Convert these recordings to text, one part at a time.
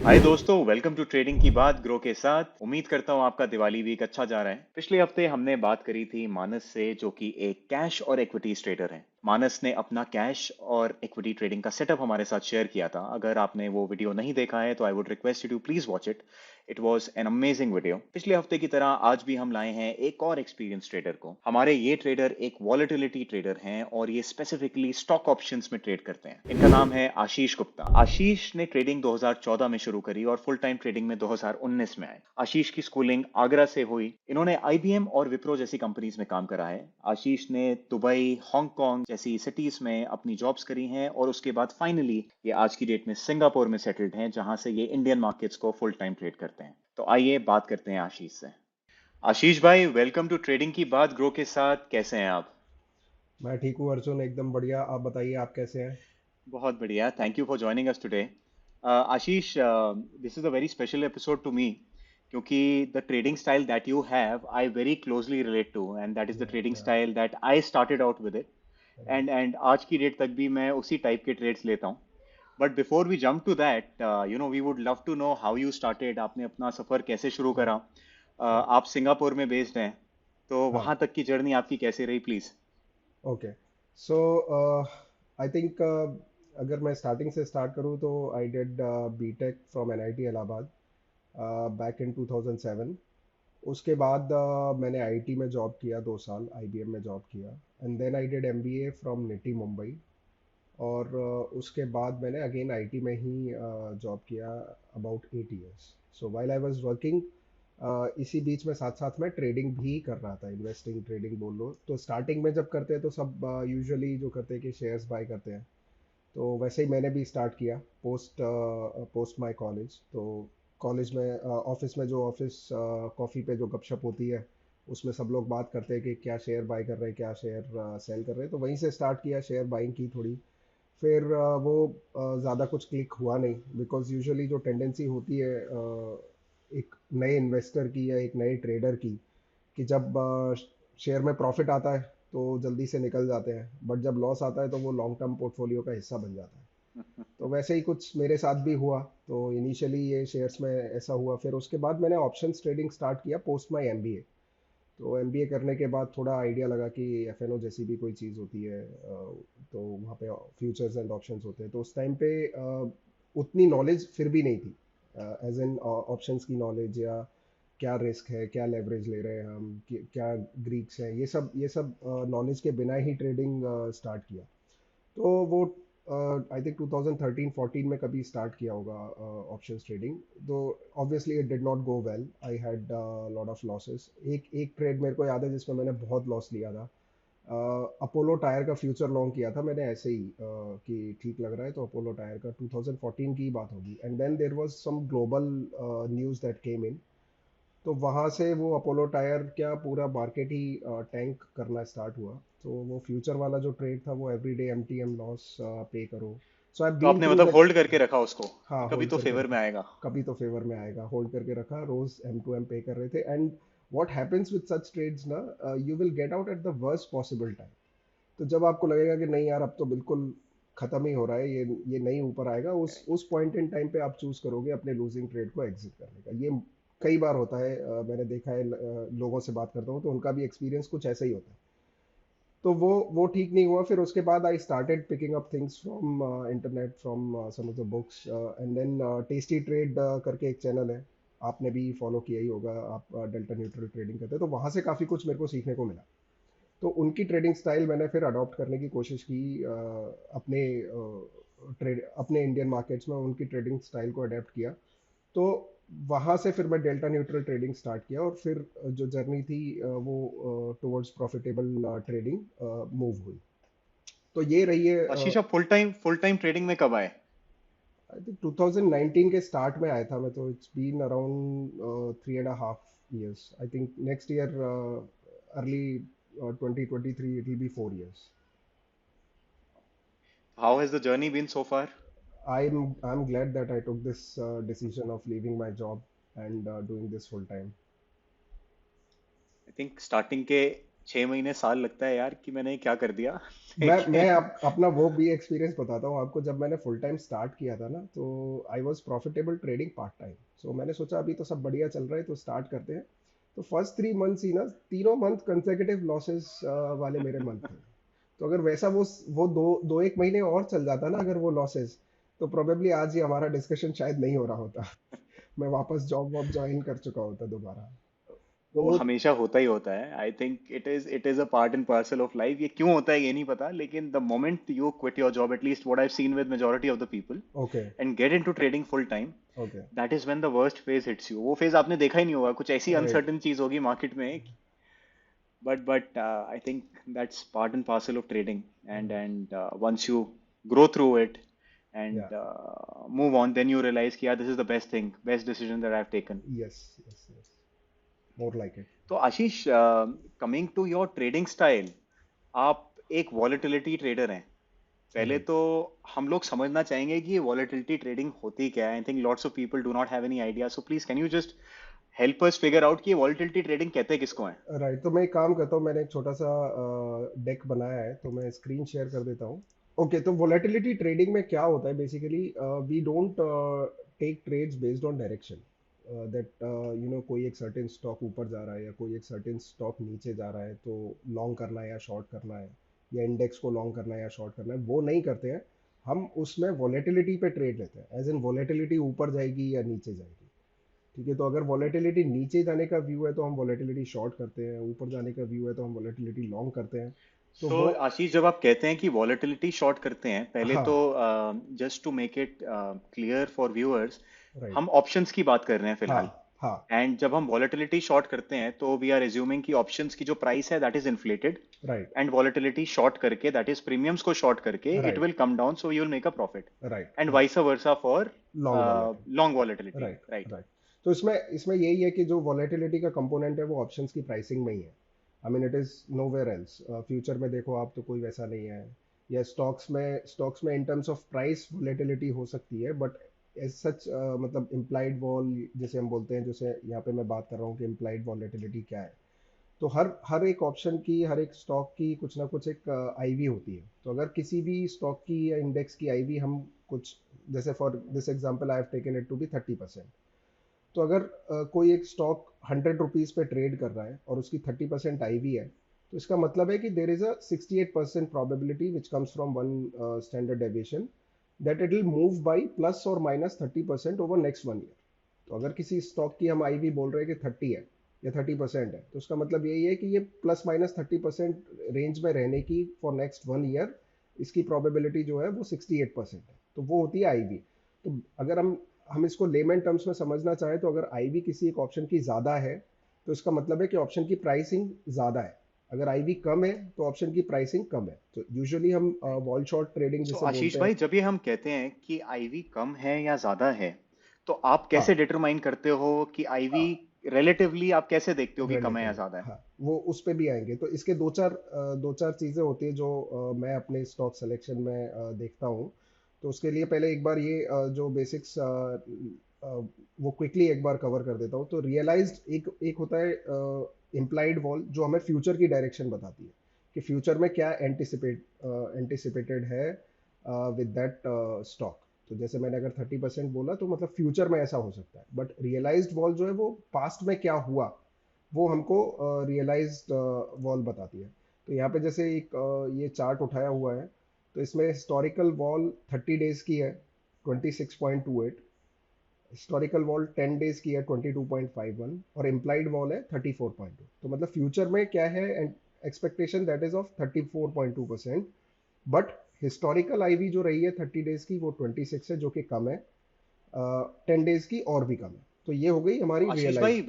हाय दोस्तों, welcome to trading की बात ग्रो के साथ। उम्मीद करता हूँ आपका दिवाली वीक अच्छा जा रहा है। पिछले हफ्ते हमने बात करी थी मानस से, जो कि एक कैश और इक्विटीज ट्रेडर है। मानस ने अपना कैश और इक्विटी ट्रेडिंग का सेटअप हमारे साथ शेयर किया था। अगर आपने वो वीडियो नहीं देखा है तो I would request you to please watch it. It was an amazing video. पिछले हफ्ते की तरह आज भी हम लाए हैं एक और एक्सपीरियंस ट्रेडर को। हमारे ये ट्रेडर एक वॉलेटिलिटी ट्रेडर हैं और ये स्पेसिफिकली स्टॉक ऑप्शंस में ट्रेड करते हैं। इनका नाम है आशीष गुप्ता। आशीष ने ट्रेडिंग 2014 में शुरू करी और फुल टाइम ट्रेडिंग में 2019 में आए। आशीष की स्कूलिंग आगरा से हुई। इन्होंने आईबीएम और विप्रो जैसी कंपनीज में काम करा है। आशीष ने दुबई, हांगकांग जैसी सिटीज में अपनी जॉब्स करी हैं और उसके बाद फाइनली ये आज की डेट में सिंगापुर में सेटल्ड हैं, जहां से ये इंडियन मार्केट्स को फुल टाइम ट्रेड करते हैं। तो आइए बात करते हैं आशीष से। आशीष भाई, वेलकम टू ट्रेडिंग की बात ग्रो के साथ। कैसे हैं आप? मैं ठीक हूँ अर्जुन, एकदम बढ़िया। आप बताइए, आप कैसे हैं? बहुत बढ़िया, thank you for joining us today. Ashish, this is a very special episode to me, क्योंकि the trading style that you have I very closely relate to, and that is the या ट्रेडिंग या style that I started out with it. Right. And आज की date तक भी मैं उसी type के ट्रेड्स लेता हूँ। But before we jump to that, we would love to know how you started. आपने अपना सफर कैसे शुरू करा? राइट। आप सिंगापुर में बेस्ड हैं, तो हाँ। वहां तक की जर्नी आपकी कैसे रही, please? Okay. So I think अगर मैं स्टार्टिंग से स्टार्ट करूँ तो I did BTech from NIT Allahabad back in 2007। उसके बाद मैंने आईटी में जॉब किया, 2 साल आईबीएम में जॉब किया। And then I did MBA from NITIE Mumbai. और उसके बाद मैंने अगेन आईटी में ही जॉब किया about 8 years. So while I was working, इसी बीच में साथ साथ में ट्रेडिंग भी कर रहा था, इन्वेस्टिंग ट्रेडिंग बोल लो। तो स्टार्टिंग में जब करते हैं तो सब यूजुअली जो करते हैं कि शेयर्स बाय करते हैं। तो वैसे ही मैंने भी स्टार्ट किया पोस्ट पोस्ट माय कॉलेज। तो कॉलेज में ऑफिस में जो ऑफिस कॉफ़ी पे जो गपशप होती है, उसमें सब लोग बात करते हैं कि क्या शेयर बाय कर रहे हैं, क्या शेयर सेल कर रहे हैं। तो वहीं से स्टार्ट किया, शेयर बाइंग की थोड़ी। फिर वो ज़्यादा कुछ क्लिक हुआ नहीं, बिकॉज यूजुअली जो टेंडेंसी होती है एक नए इन्वेस्टर की या एक नए ट्रेडर की, कि जब शेयर में प्रॉफिट आता है तो जल्दी से निकल जाते हैं, बट जब लॉस आता है तो वो लॉन्ग टर्म पोर्टफोलियो का हिस्सा बन जाता है। तो वैसे ही कुछ मेरे साथ भी हुआ। तो इनिशियली ये शेयर्स में ऐसा हुआ, फिर उसके बाद मैंने ऑप्शंस ट्रेडिंग स्टार्ट किया पोस्ट माई एमबीए। तो एमबीए करने के बाद थोड़ा आइडिया लगा कि एफएनओ जैसी भी कोई चीज़ होती है, तो वहाँ पे फ्यूचर्स एंड ऑप्शंस होते हैं। तो उस टाइम पे उतनी नॉलेज फिर भी नहीं थी, एज एन ऑप्शंस की नॉलेज, या क्या रिस्क है, क्या लेवरेज ले रहे हैं हम, क्या ग्रीक्स हैं, ये सब नॉलेज के बिना ही ट्रेडिंग स्टार्ट किया। तो वो आई थिंक 2013-14 में कभी स्टार्ट किया होगा ऑप्शंस ट्रेडिंग। तो obviously it did not go well, I had lot of losses. एक एक ट्रेड मेरे को याद है जिसमें मैंने बहुत लॉस लिया था। अपोलो टायर का फ्यूचर लॉन्ग किया था मैंने, ऐसे ही कि ठीक लग रहा है। तो अपोलो टायर का 2014 की बात होगी। And then there was some global news that came in. तो वहाँ से वो अपोलो टायर क्या पूरा मार्केट ही टैंक करना स्टार्ट हुआ। तो वो फ्यूचर वाला जो ट्रेड था, वो एवरीडे एमटीएम लॉस पे करो। सो आई तो बीन आपने थ्रू मतलब दैट। होल्ड करके रखा उसको कि हाँ, कभी होल्ड तो करके फेवर रखा। में आएगा? कभी तो फेवर में आएगा, होल्ड करके रखा, रोज एम टू एम पे कर रहे थे। And what happens with such trades ना, you will get out at the worst possible time. तो जब आपको लगेगा कि नहीं यार, अब तो बिल्कुल खत्म ही हो रहा है, ये नहीं ऊपर आएगा, उस पॉइंट इन टाइम पे आप चूज करोगे अपने लूजिंग ट्रेड को एग्जिट करने का। ये कई बार होता है, मैंने देखा है, लोगों से बात करता हूँ तो उनका भी एक्सपीरियंस कुछ ऐसा ही होता है। तो वो ठीक नहीं हुआ। फिर उसके बाद I started picking up things from internet, from some of the books. And then Tasty Trade करके एक चैनल है, आपने भी फॉलो किया ही होगा। आप डेल्टा न्यूट्रल ट्रेडिंग करते हैं, तो वहाँ से काफ़ी कुछ मेरे को सीखने को मिला। तो उनकी ट्रेडिंग स्टाइल मैंने फिर अडॉप्ट करने की कोशिश की, अपने ट्रेड अपने इंडियन मार्केट्स में उनकी ट्रेडिंग स्टाइल को अडेप्ट किया। तो वहाँ से फिर मैं डेल्टा न्यूट्रल ट्रेडिंग स्टार्ट किया, और फिर जो जर्नी थी वो टुवर्ड्स प्रॉफिटेबल ट्रेडिंग मूव हुई। तो ये रही है। आशीष, आप फुल टाइम ट्रेडिंग में कब आए? आई थिंक 2019 के स्टार्ट में आया था मैं। तो it's been around 3.5 years। I think next year early 2023 it will be 4 years। How has the journey been so far? I'm glad that I took this decision of leaving my job and doing this full time. I think starting के 6 महीने साल लगता है यार कि मैंने क्या कर दिया। मैं लेकिन अपना वो भी एक्सपीरियंस बताता हूँ आपको। जब मैंने फुल टाइम स्टार्ट किया था ना, तो I was profitable trading part time. So मैंने सोचा अभी तो सब बढ़िया चल रहा है तो स्टार्ट करते हैं। तो फर्स्ट 3 मंथ्स ही ना, तीनों मंथ कंसेक्यूटिव लॉसेस वाले मेरे मंथ थे। तो अगर वैसा वो दो दो एक महीने और चल जाता ना, अगर वो लॉसेस, तो प्रोबेबली आज ही हमारा डिस्कशन शायद नहीं हो रहा होता। मैं वापस जॉब वॉब ज्वाइन कर चुका होता दोबारा। तो वो वो हमेशा होता ही होता है। आई think it is a part and parcel of life. ये क्यों होता है ये नहीं पता, लेकिन the moment you quit your job, at least what I seen with majority of the people, okay. And get into trading full time, okay. That is when the worst phase hits you. वो phase आपने देखा ही नहीं होगा, कुछ ऐसी right. Uncertain चीज होगी market में। But I think that's part and parcel of trading. And once you grow through it या। and move on, then you realize कि यार this is the best thing, best decision that I've taken. Yes yes yes, more like it. तो Ashish, coming to your trading style, आप एक volatility trader हैं। पहले right. तो हम लोग समझना चाहेंगे कि ये वॉलेटिलिटी ट्रेडिंग होती क्या है। I think lots of people do not have any idea, so please can you just help us figure out कि ये वॉलेटिलिटी ट्रेडिंग कहते हैं किसको है। राइट, तो मैं एक काम करता हूँ, मैंने एक छोटा सा डेक बनाया है, तो मैं स्क्रीन शेयर कर देता हूँ। ओके, तो वोलेटिलिटी ट्रेडिंग में क्या होता है basically, we don't take trades based on direction, that कोई एक सर्टेन स्टॉक ऊपर जा रहा है या कोई एक सर्टेन स्टॉक नीचे जा रहा है तो लॉन्ग करना है या शॉर्ट करना है, या इंडेक्स को लॉन्ग करना है या शॉर्ट करना है, वो नहीं करते हैं। हम उसमें वोलेटिलिटी पे ट्रेड लेते हैं, एज इन वोलेटिलिटी ऊपर जाएगी या नीचे जाएगी। ठीक है, तो अगर वॉलेटिलिटी नीचे जाने का व्यू है तो हम वॉलेटिलिटी शॉर्ट करते हैं, ऊपर जाने का व्यू है तो हम वॉलेटिलिटी लॉन्ग करते हैं। तो सो वो, आशीष, जब आप कहते हैं कि वॉलेटिलिटी शॉर्ट करते हैं, पहले हाँ। तो just to make it clear for viewers, right. हम ऑप्शंस की बात कर रहे हैं हाँ। फिलहाल। हाँ। एंड जब हम वॉलेटिलिटी शॉर्ट करते हैं तो वी आर एज्यूमिंग कि ऑप्शंस की जो प्राइस है that is inflated, right. And volatility short करके, दैट इज प्रीमियम्स को शॉर्ट करके, it right. Will come down, so you will make a profit. Right. And right. Vice versa for long long volatility. Volatility, right. Right? Right. तो इसमें इसमें यही है कि जो वॉलेटिलिटी का कंपोनेंट है वो ऑप्शंस की प्राइसिंग में ही है। I mean it is nowhere else. Future में देखो आप तो कोई वैसा नहीं है, या स्टॉक्स में in terms of price volatility हो सकती है, बट एज सच मतलब इम्प्लाइड वॉल जिसे हम बोलते हैं, जैसे यहाँ पे मैं बात कर रहा हूँ कि इम्प्लाइड वॉलेटिलिटी क्या है। तो हर हर एक ऑप्शन की, हर एक स्टॉक की कुछ ना कुछ एक आईवी होती है। तो अगर किसी भी स्टॉक की या इंडेक्स की आईवी हम कुछ, जैसे for this example I have taken it to be 30%। तो अगर कोई एक स्टॉक 100 रुपीज़ पे ट्रेड कर रहा है और उसकी 30% आईवी है, तो इसका मतलब है कि there is a 68% probability which comes from one standard deviation, that it will move by plus और माइनस 30% ओवर नेक्स्ट 1 ईयर। तो अगर किसी स्टॉक की हम आईवी बोल रहे हैं कि 30 है या 30% है, तो उसका मतलब यही है कि ये प्लस माइनस 30% रेंज में रहने की फॉर नेक्स्ट 1 ईयर, इसकी प्रोबेबिलिटी जो है वो 68% है। तो वो होती है आईवी। तो अगर हम इसको लेमन टर्म्स में समझना चाहें, तो अगर आईवी किसी एक ऑप्शन की ज़्यादा है तो इसका मतलब है कि ऑप्शन की प्राइसिंग ज़्यादा है। अगर आईवी कम है तो ऑप्शन की प्राइसिंग कम है। तो यूजुअली हम वॉल शॉर्ट ट्रेडिंग सो जिसे आशीष बोलते हैं। भाई, जब ये हम कहते हैं कि आईवी कम है या ज्यादा है, तो आप हाँ। कैसे डिटरमाइन करते हो कि आईवी हाँ। रिलेटिवली आप कैसे देखते हो कि कम है या रिलेटिव, ज्यादा है? हाँ, वो उस पे भी आएंगे। तो इसके दो चार चीज़ें होती है जो मैं अपने स्टॉक सिलेक्शन में देखता हूँ। तो उसके लिए पहले एक बार ये जो बेसिक्स वो क्विकली एक बार कवर कर देता हूँ। तो रियलाइज्ड एक एक होता है इम्प्लाइड वॉल, जो हमें फ्यूचर की डायरेक्शन बताती है कि फ्यूचर में क्या एंटिसिपेटेड है विद दैट स्टॉक। तो जैसे मैंने अगर 30% बोला तो मतलब फ्यूचर में ऐसा हो सकता है, बट रियलाइज्ड वॉल जो है वो पास्ट में क्या हुआ वो हमको रियलाइज्ड वॉल बताती है। तो यहाँ पे जैसे एक ये चार्ट उठाया हुआ है, तो इसमें हिस्टोरिकल वॉल 30 डेज की है 26.28, हिस्टोरिकल वॉल 10 डेज की है 22.51, और इम्प्लाइड वॉल है 34.2। तो मतलब फ्यूचर में क्या है expectation, that is of 34.2%। But historical IV जो रही है 30 डेज की वो 26 है, जो कि कम है। 10 डेज की और भी कम है। तो ये हो गई तो हमारी आशीष रियलाइज। भाई,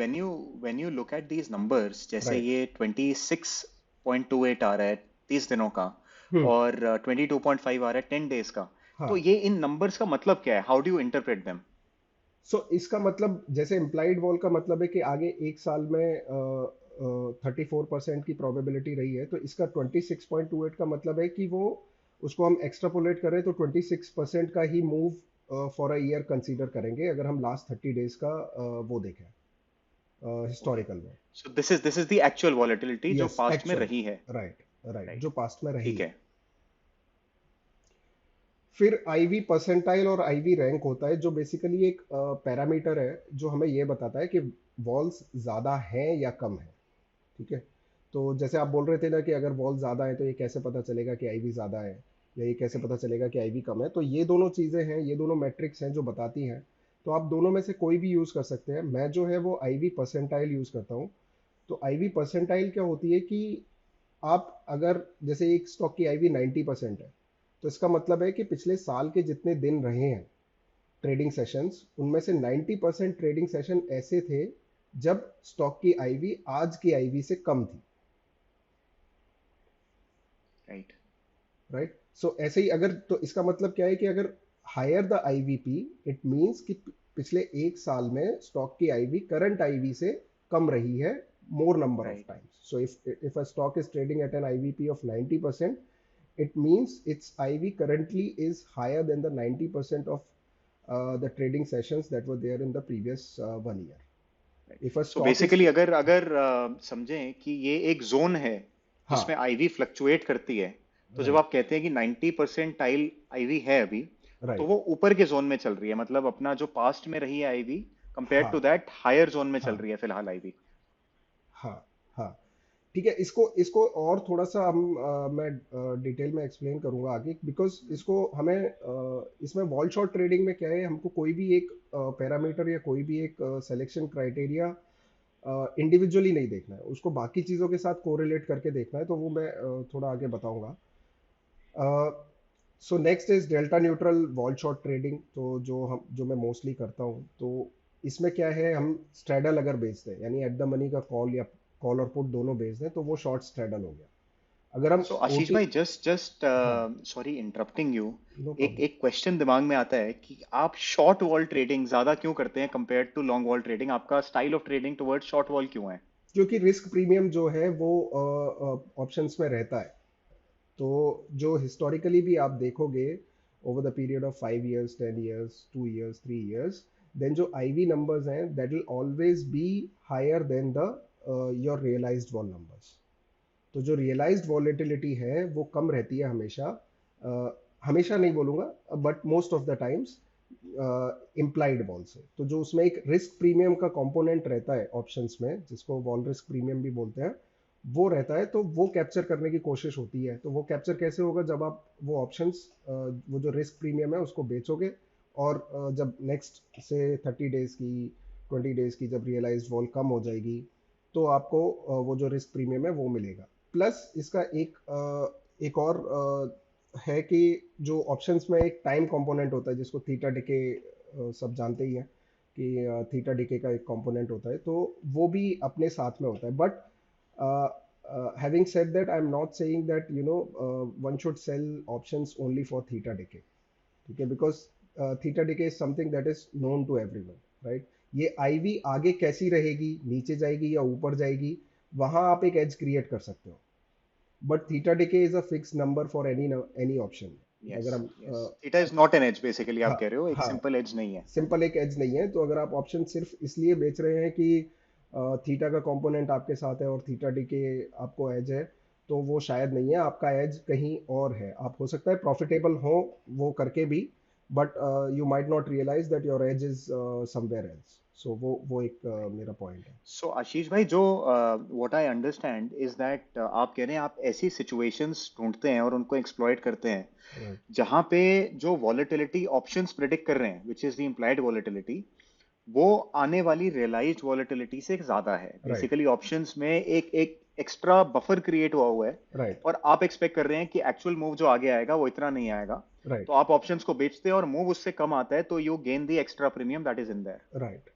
when you look at these numbers, जैसे राइट। ये 26.28 आ रहा है 30 दिनों का, हम्म। और 22.5 आ रहा है 10 डेज का, तो हाँ। ये इन नंबर्स का मतलब क्या है? How do you interpret them? इसका मतलब, जैसे इम्प्लाइड वॉल का मतलब है कि आगे एक साल में 34% की प्रोबेबिलिटी रही है, तो इसका 26.28 का मतलब है कि वो, उसको हम एक्स्ट्रापोलेट करें तो 26% का ही move for a year consider करेंगे, अगर हम लास्ट 30 डेज का वो देखें। ओके, हिस्टोरिकल में। So this is the actual volatility जो यस, पास्ट में एक्चुअल। रही है। Right, right, right. जो पास्ट में रही ठीक है। है। फिर आईवी परसेंटाइल और आईवी रैंक होता है, जो बेसिकली एक पैरामीटर है जो हमें ये बताता है कि वॉल्स ज़्यादा हैं या कम है। ठीक है। तो जैसे आप बोल रहे थे ना कि अगर वॉल ज़्यादा है तो ये कैसे पता चलेगा कि आईवी ज़्यादा है, या ये कैसे राइट। पता चलेगा कि आईवी कम है। तो ये दोनों चीज़ें हैं, ये दोनों मैट्रिक्स हैं जो बताती हैं। तो आप दोनों में से कोई भी यूज़ कर सकते हैं। मैं जो है वो आईवी परसेंटाइल यूज़ करता हूँ। तो आईवी परसेंटाइल क्या होती है कि आप अगर जैसे एक स्टॉक की आईवी 90% है, तो इसका मतलब है कि पिछले साल के जितने दिन रहे हैं ट्रेडिंग सेशंस, उनमें से 90% ट्रेडिंग सेशन ऐसे थे जब स्टॉक की आईवी आज की आईवी से कम थी। राइट। राइट। सो ऐसे ही अगर, तो इसका मतलब क्या है कि अगर higher the IVP, it means कि पिछले एक साल में स्टॉक की आईवी करंट आईवी से कम रही है more number of right. Times. So if a stock is trading at an IVP of 90%, it means its IV currently is higher than the 90% of the trading sessions that were there in the previous 1 year. Right. If a so stock is, basically अगर अगर समझें कि ये एक zone है हाँ, जिसमें ivy fluctuate करती है, तो जब राइट, आप कहते हैं कि 90% आईवी है अभी, तो राइट, वो ऊपर के जोन में चल रही है, मतलब अपना जो पास्ट में रही है आईवी कंपेयर हाँ, टू दैट हायर जोन में चल हाँ, रही है फिलहाल आईवी। हाँ, हाँ। ठीक है। इसको इसको और थोड़ा सा हम मैं डिटेल में एक्सप्लेन करूंगा आगे, बिकॉज इसको हमें इसमें वॉल शॉर्ट ट्रेडिंग में क्या है, हमको कोई भी एक पैरामीटर या कोई भी एक सिलेक्शन क्राइटेरिया इंडिविजुअली नहीं देखना है, उसको बाकी चीज़ों के साथ कोरिलेट करके देखना है। तो वो मैं थोड़ा आगे बताऊंगा। So next is delta neutral wall short trading. तो जो मैं मोस्टली करता हूँ, तो इसमें क्या है, हम स्ट्रेडल अगर बेचते हैं, यानी एट द मनी का कॉल या कॉल और पुट दोनों बेच दें, तो वो शॉर्ट स्ट्रेडल हो गया। अगर हम सो आशीष ओटी, भाई, जस्ट जस्ट हाँ, सॉरी इंटरप्टिंग यू, नो एक प्रॉब्लम। एक क्वेश्चन दिमाग में आता है कि आप शॉर्ट वॉल ट्रेडिंग ज्यादा क्यों करते हैं compare to long vol trading? आपका style of trading towards short vol क्यों है? क्योंकि रिस्क प्रीमियम जो है वो ऑप्शंस में रहता है। तो जो हिस्टोरिकली भी आप देखोगे, over the period of 5 years, 10 years, 2 years, 3 years, then जो आईवी नंबर्स हैं that will always be higher than the your realised vol numbers. तो जो रियलाइज्ड वॉलेटिलिटी है वो कम रहती है हमेशा, हमेशा नहीं बोलूंगा, but most of the times implied wall से। तो जो उसमें एक रिस्क प्रीमियम का कंपोनेंट रहता है ऑप्शंस में, जिसको वॉल रिस्क प्रीमियम भी बोलते हैं, वो रहता है। तो वो कैप्चर करने की कोशिश होती है। तो वो कैप्चर कैसे होगा, जब आप वो ऑप्शंस, वो जो रिस्क प्रीमियम है उसको बेचोगे, और जब नेक्स्ट से 30 डेज की, 20 डेज की जब रियलाइज्ड वॉल कम हो जाएगी, तो आपको वो जो रिस्क प्रीमियम है वो मिलेगा। प्लस इसका एक और है कि जो ऑप्शंस में एक टाइम कंपोनेंट होता है, जिसको थीटा डिके सब जानते ही हैं कि थीटा डिके का एक कंपोनेंट होता है, तो वो भी अपने साथ में होता है। But having said that, I am not saying that one should sell options only for theta decay. ठीक है, because theta decay is something that is known to everyone, right. ये आईवी आगे कैसी रहेगी, नीचे जाएगी या ऊपर जाएगी, वहां आप एक एज क्रिएट कर सकते हो। But theta decay is a fix number for any option. Yes. अगर हम yes, theta is not an edge, basically हाँ, आप कह रहे हो एक हाँ, सिंपल एज नहीं है। सिंपल एक एज नहीं है। तो अगर आप ऑप्शन सिर्फ इसलिए बेच रहे हैं कि थीटा का कंपोनेंट आपके साथ है और थीटा डी के आपको एज है, तो वो शायद नहीं है। आपका एज कहीं और है। आप हो सकता है प्रॉफिटेबल हो वो करके भी, but you might not realise that your edge is somewhere else. So वो एक मेरा पॉइंट है। सो आशीष भाई, जो what I understand is that आप कह रहे हैं आप ऐसी सिचुएशंस ढूंढते हैं और उनको एक्सप्लॉइट करते हैं राइट, जहां पे जो वॉलेटिलिटी ऑप्शंस प्रिडिक्ट कर रहे हैं, which is the implied volatility, वो आने वाली रियलाइज्ड वॉलेटिलिटी से ज्यादा है। राइट, बेसिकली ऑप्शंस में एक एक एक्स्ट्रा बफर क्रिएट हुआ है, राइट, और आप एक्सपेक्ट कर रहे हैं कि एक्चुअल मूव जो आगे आएगा वो इतना नहीं आएगा, तो राइट, आप ऑप्शंस को बेचते हैं और मूव उससे कम आता है, तो you gain the extra premium that is in their. Right,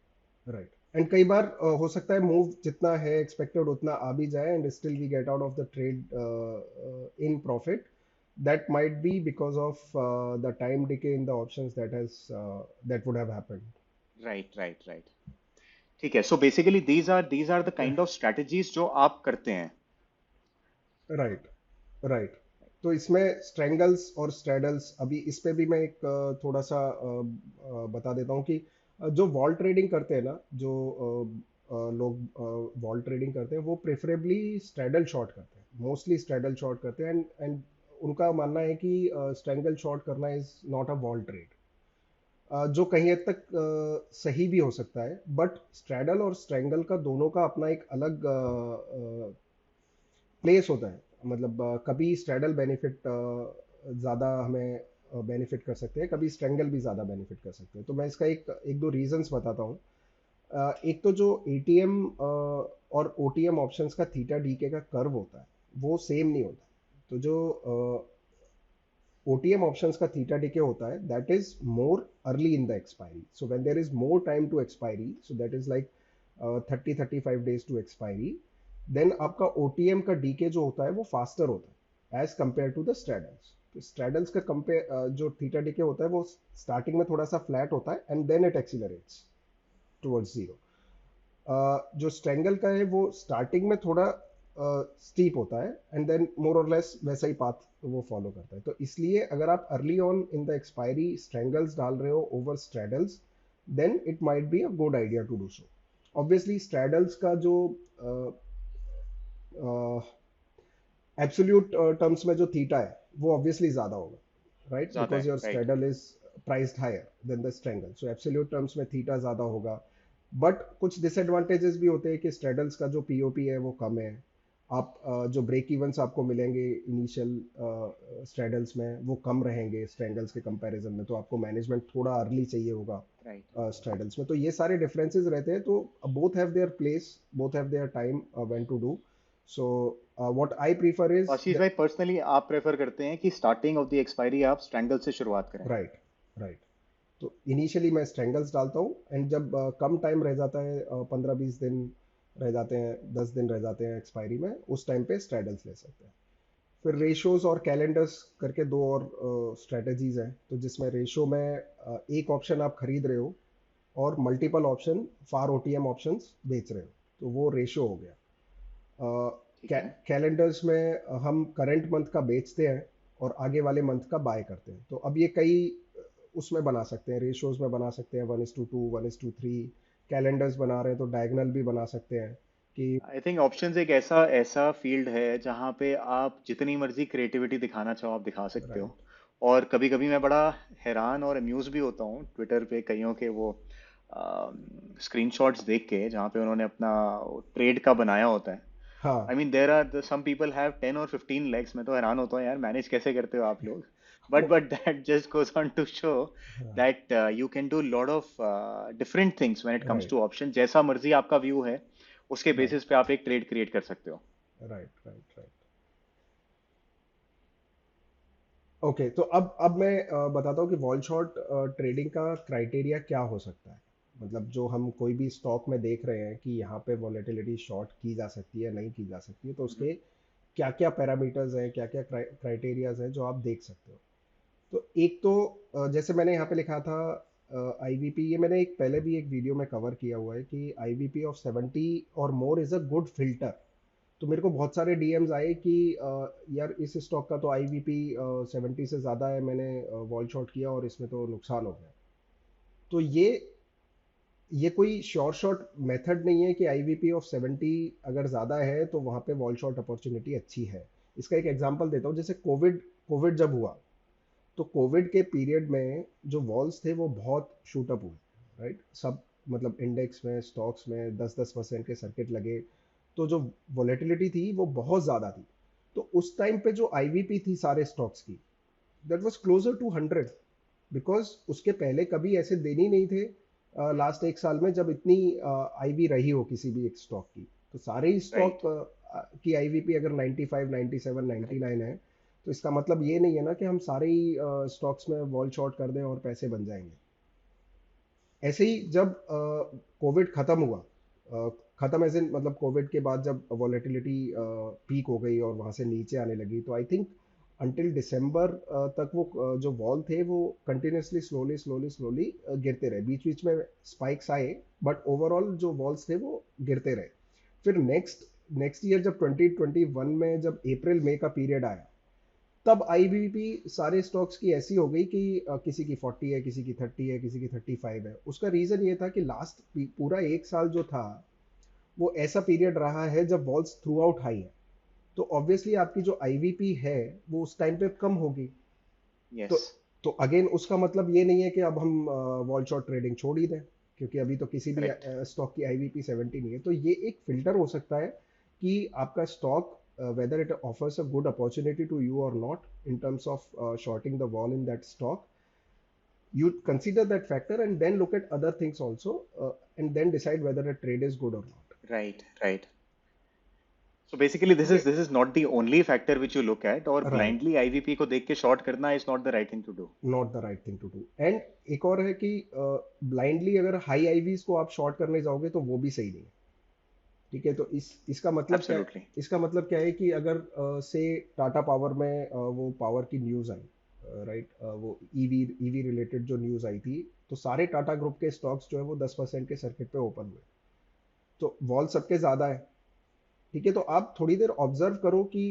right. And कई बार हो सकता है मूव जितना है एक्सपेक्टेड उतना आ भी जाए, and still we get out of the trade in profit. That might be because of the time decay in the options that would have happened. Right, right, right. ठीक है, so basically these are the kind of strategies जो आप करते हैं। Right, right. तो इसमें स्ट्रेंगल्स और स्ट्रेडल्स, अभी इस पे भी मैं एक थोड़ा सा बता देता हूँ कि जो वॉल ट्रेडिंग करते हैं ना, जो लोग वॉल ट्रेडिंग करते हैं वो प्रेफरेबली स्ट्रैडल शॉर्ट करते हैं, मोस्टली स्ट्रैडल शॉर्ट करते हैं, एंड उनका मानना है कि स्ट्रैंगल शॉर्ट करना is not a wall trade, जो कहीं हद तक सही भी हो सकता है, बट स्ट्रैडल और स्ट्रैंगल का दोनों का अपना एक अलग प्लेस होता है। मतलब कभी स्ट्रैडल बेनिफिट ज़्यादा हमें बेनिफिट कर सकते हैं, कभी स्ट्रैंगल भी ज़्यादा बेनिफिट कर सकते हैं। तो मैं इसका एक एक दो रीजंस बताता हूँ। एक तो जो एटीएम और ओटीएम ऑप्शंस का थीटा डीके का कर्व होता है वो सेम नहीं होता। तो जो OTM options का theta decay होता है that is more early in the expiry. So when there is more time to expiry, so that is like 30-35 days to expiry, then आपका OTM का decay जो होता है वो faster होता है as compared to the straddles. तो straddles का compare जो theta decay होता है वो starting में थोड़ा सा flat होता है and then it accelerates towards zero. जो स्ट्रेंगल का है वो स्टार्टिंग में थोड़ा स्टीप होता है एंड देन मोर और लेस वैसा ही पाथ वो फॉलो करता है। तो इसलिए अगर आप early on in the expiry strangles डाल रहे हो over straddles, then it might be a good idea to do so. Obviously straddles का जो एब्सोल्यूट टर्म्स में जो थीटा है वो ऑब्वियसली ज़्यादा होगा, राइट, ज्यादा बिकॉज है, your right. Straddle is priced higher than the strangle, so absolute terms में थीटा ज़्यादा होगा। बट कुछ डिसएडवांटेजेस भी होते हैं कि स्ट्रेडल्स का जो पीओपी है वो कम है। आप जो ब्रेक इवंस आपको मिलेंगे इनिशियल स्ट्रेडल्स में वो कम रहेंगे स्ट्रेंगल्स के कंपैरिजन में, तो आपको मैनेजमेंट थोड़ा अर्ली चाहिए होगा राइट। स्ट्रेडल्स में। तो ये सारे डिफरेंसेस रहते हैं। तो both have their place, both have their time when to do. So what I prefer तो इज आशीष भाई, पर्सनली आप प्रेफर करते हैं कि स्टार्टिंग ऑफ द एक्सपायरी आप स्ट्रैंगल से शुरुआत करें? Right, right. तो इनिशियली मैं स्ट्रेंगल्स डालता हूँ एंड जब कम टाइम रह जाता है, 15-20 दिन रह जाते हैं, 10 दिन रह जाते हैं एक्सपायरी में, उस टाइम पे स्ट्रेडल्स ले सकते हैं। फिर रेशोज और कैलेंडर्स करके दो और स्ट्रेटजीज हैं, तो जिसमें रेशो में एक ऑप्शन आप खरीद रहे हो और मल्टीपल ऑप्शन फार ओटीएम ऑप्शंस बेच रहे हो, तो वो रेशो हो गया। ठीक है। कैलेंडर्स में हम करंट मंथ का बेचते हैं और आगे वाले मंथ का बाय करते हैं। तो अब ये कई उसमें बना सकते हैं, रेशियोज में बना सकते हैं, 1:2, 1:3। कैलेंडर्स बना रहे हैं तो डायगनल भी बना सकते हैं कि आई थिंक ऑप्शंस एक ऐसा ऐसा फील्ड है जहाँ पे आप जितनी मर्जी क्रिएटिविटी दिखाना चाहो आप दिखा सकते हो। राइट, और कभी कभी मैं बड़ा हैरान और अम्यूज भी होता हूँ ट्विटर पे कईयों के वो स्क्रीनशॉट्स देख के जहाँ पे उन्होंने अपना ट्रेड का बनाया होता है। हाँ, I mean there are some people have 10 और 15 legs। मैं तो हैरान होता हूँ यार, मैनेज कैसे करते हो आप लोग? वो but that just goes on to show हाँ, that you can do lot of different things when it comes right, to option. जैसा मर्जी आपका व्यू है उसके राइट, बेसिस पे आप एक ट्रेड क्रिएट कर सकते हो। Right, right, right. ओके, तो अब मैं बताता हूँ कि वॉल शॉर्ट ट्रेडिंग का क्राइटेरिया क्या हो सकता है। मतलब जो हम कोई भी स्टॉक में देख रहे हैं कि यहाँ पे वॉलेटिलिटी शॉर्ट की जा सकती है, नहीं की जा सकती है, तो हम्म। उसके क्या क्या पैरामीटर्स हैं, क्या क्या क्राइटेरियाज हैं जो आप देख सकते हो। तो एक तो जैसे मैंने यहाँ पे लिखा था आईवीपी, ये मैंने एक पहले भी एक वीडियो में कवर किया हुआ है कि आईवीपी ऑफ 70 और more is a good filter. तो मेरे को बहुत सारे डीएम्स आए कि यार इस स्टॉक का तो आईवीपी 70 से ज़्यादा है, मैंने वॉल शॉर्ट किया और इसमें तो नुकसान हो गया। तो ये कोई श्योर शॉट मेथड नहीं है कि आईवीपी ऑफ 70 अगर ज़्यादा है तो वहाँ पे वॉल शॉर्ट अपॉर्चुनिटी अच्छी है। इसका एक एग्जांपल देता हूँ, जैसे कोविड कोविड जब हुआ तो कोविड के पीरियड में जो वॉल्स थे वो बहुत शूट अप हुए, राइट। सब मतलब इंडेक्स में स्टॉक्स में 10-10% के सर्किट लगे, तो जो वॉलेटिलिटी थी वो बहुत ज़्यादा थी। तो उस टाइम पे जो आईवीपी थी सारे स्टॉक्स की, that was closer to 100, because उसके पहले कभी ऐसे दिन ही नहीं थे लास्ट एक साल में जब इतनी आईवी रही हो किसी भी एक स्टॉक की। तो सारे ही स्टॉक राइट। की आईवीपी अगर 95, 97, करेक्ट। 99 है, तो इसका मतलब ये नहीं है ना कि हम सारे ही स्टॉक्स में वॉल शॉर्ट कर दें और पैसे बन जाएंगे। ऐसे ही जब कोविड खत्म हुआ, खत्म एज इन मतलब कोविड के बाद जब वॉलेटिलिटी पीक हो गई और वहां से नीचे आने लगी, तो आई थिंक अंटिल दिसंबर तक वो जो वॉल थे वो कंटिन्यूसली स्लोली स्लोली स्लोली गिरते रहे। बीच बीच में स्पाइक्स आए बट ओवरऑल जो वॉल्स थे वो गिरते रहे। फिर नेक्स्ट नेक्स्ट ईयर जब 2021 में जब अप्रैल मई का पीरियड आया, तब आईबीपी सारे स्टॉक्स की ऐसी हो गई कि किसी की 40 है, किसी की 30 है, किसी की 35 है। उसका रीजन ये था कि लास्ट पूरा एक साल जो था वो ऐसा पीरियड रहा है जब वॉल्स थ्रू आउट हाई है, तो ऑब्वियसली आपकी जो आईवीपी है वो उस टाइम पे कम होगी। तो यस। तो अगेन उसका मतलब ये नहीं है कि अब हम वॉल शॉर्ट ट्रेडिंग छोड़ ही दें, क्योंकि अभी तो किसी भी करेक्ट। स्टॉक की आईवीपी 70 नहीं है। तो ये एक फिल्टर हो सकता है कि आपका stock whether it offers a good opportunity to you or not in terms of shorting the wall in that stock. You consider that factor and then look at other things also, and then decide whether a trade is good or not. Right right. So basically ठीक है, this is not the only factor which you look at, और right, blindly IVP को देख के short करना is not the right thing to do. Not the right thing to do. And एक और है कि ब्लाइंडली अगर हाई आईवीज को आप शॉर्ट करने जाओगे तो वो भी सही नहीं है। ठीक है, तो इसका मतलब क्या है? एब्सोल्युटली। इसका मतलब क्या है कि अगर से टाटा पावर में वो पावर की न्यूज़ आई, राइट, वो ईवी रिलेटेड जो न्यूज़ आई थी, तो सारे टाटा ग्रुप के स्टॉक्स जो है वो 10% के सर्किट पे ओपन हुए। तो वॉल सबके ज़्यादा है। ठीक है, तो आप थोड़ी देर ऑब्जर्व करो कि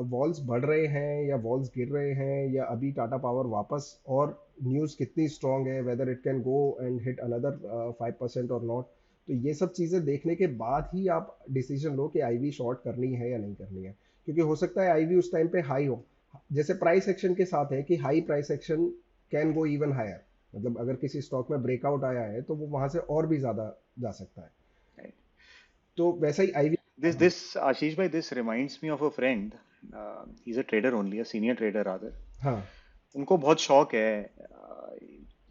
वॉल्स बढ़ रहे हैं या वॉल्स गिर रहे हैं, या अभी टाटा पावर वापस, और न्यूज़ कितनी स्ट्रांग है, whether it can go and hit another 5% और नॉट। तो ये सब चीज़ें देखने के बाद ही आप डिसीजन लो कि आईवी शॉर्ट करनी है या नहीं करनी है, क्योंकि हो सकता है आईवी उस टाइम पे हाई हो। जैसे प्राइस एक्शन के साथ है कि high price action can go even higher, मतलब अगर किसी स्टॉक में ब्रेकआउट आया है तो वो वहां से और भी ज़्यादा जा सकता है। तो वैसा ही ivy. This Ashish bhai, this reminds me of a friend. He's a trader only, a senior trader rather. हाँ, उनको बहुत शौक है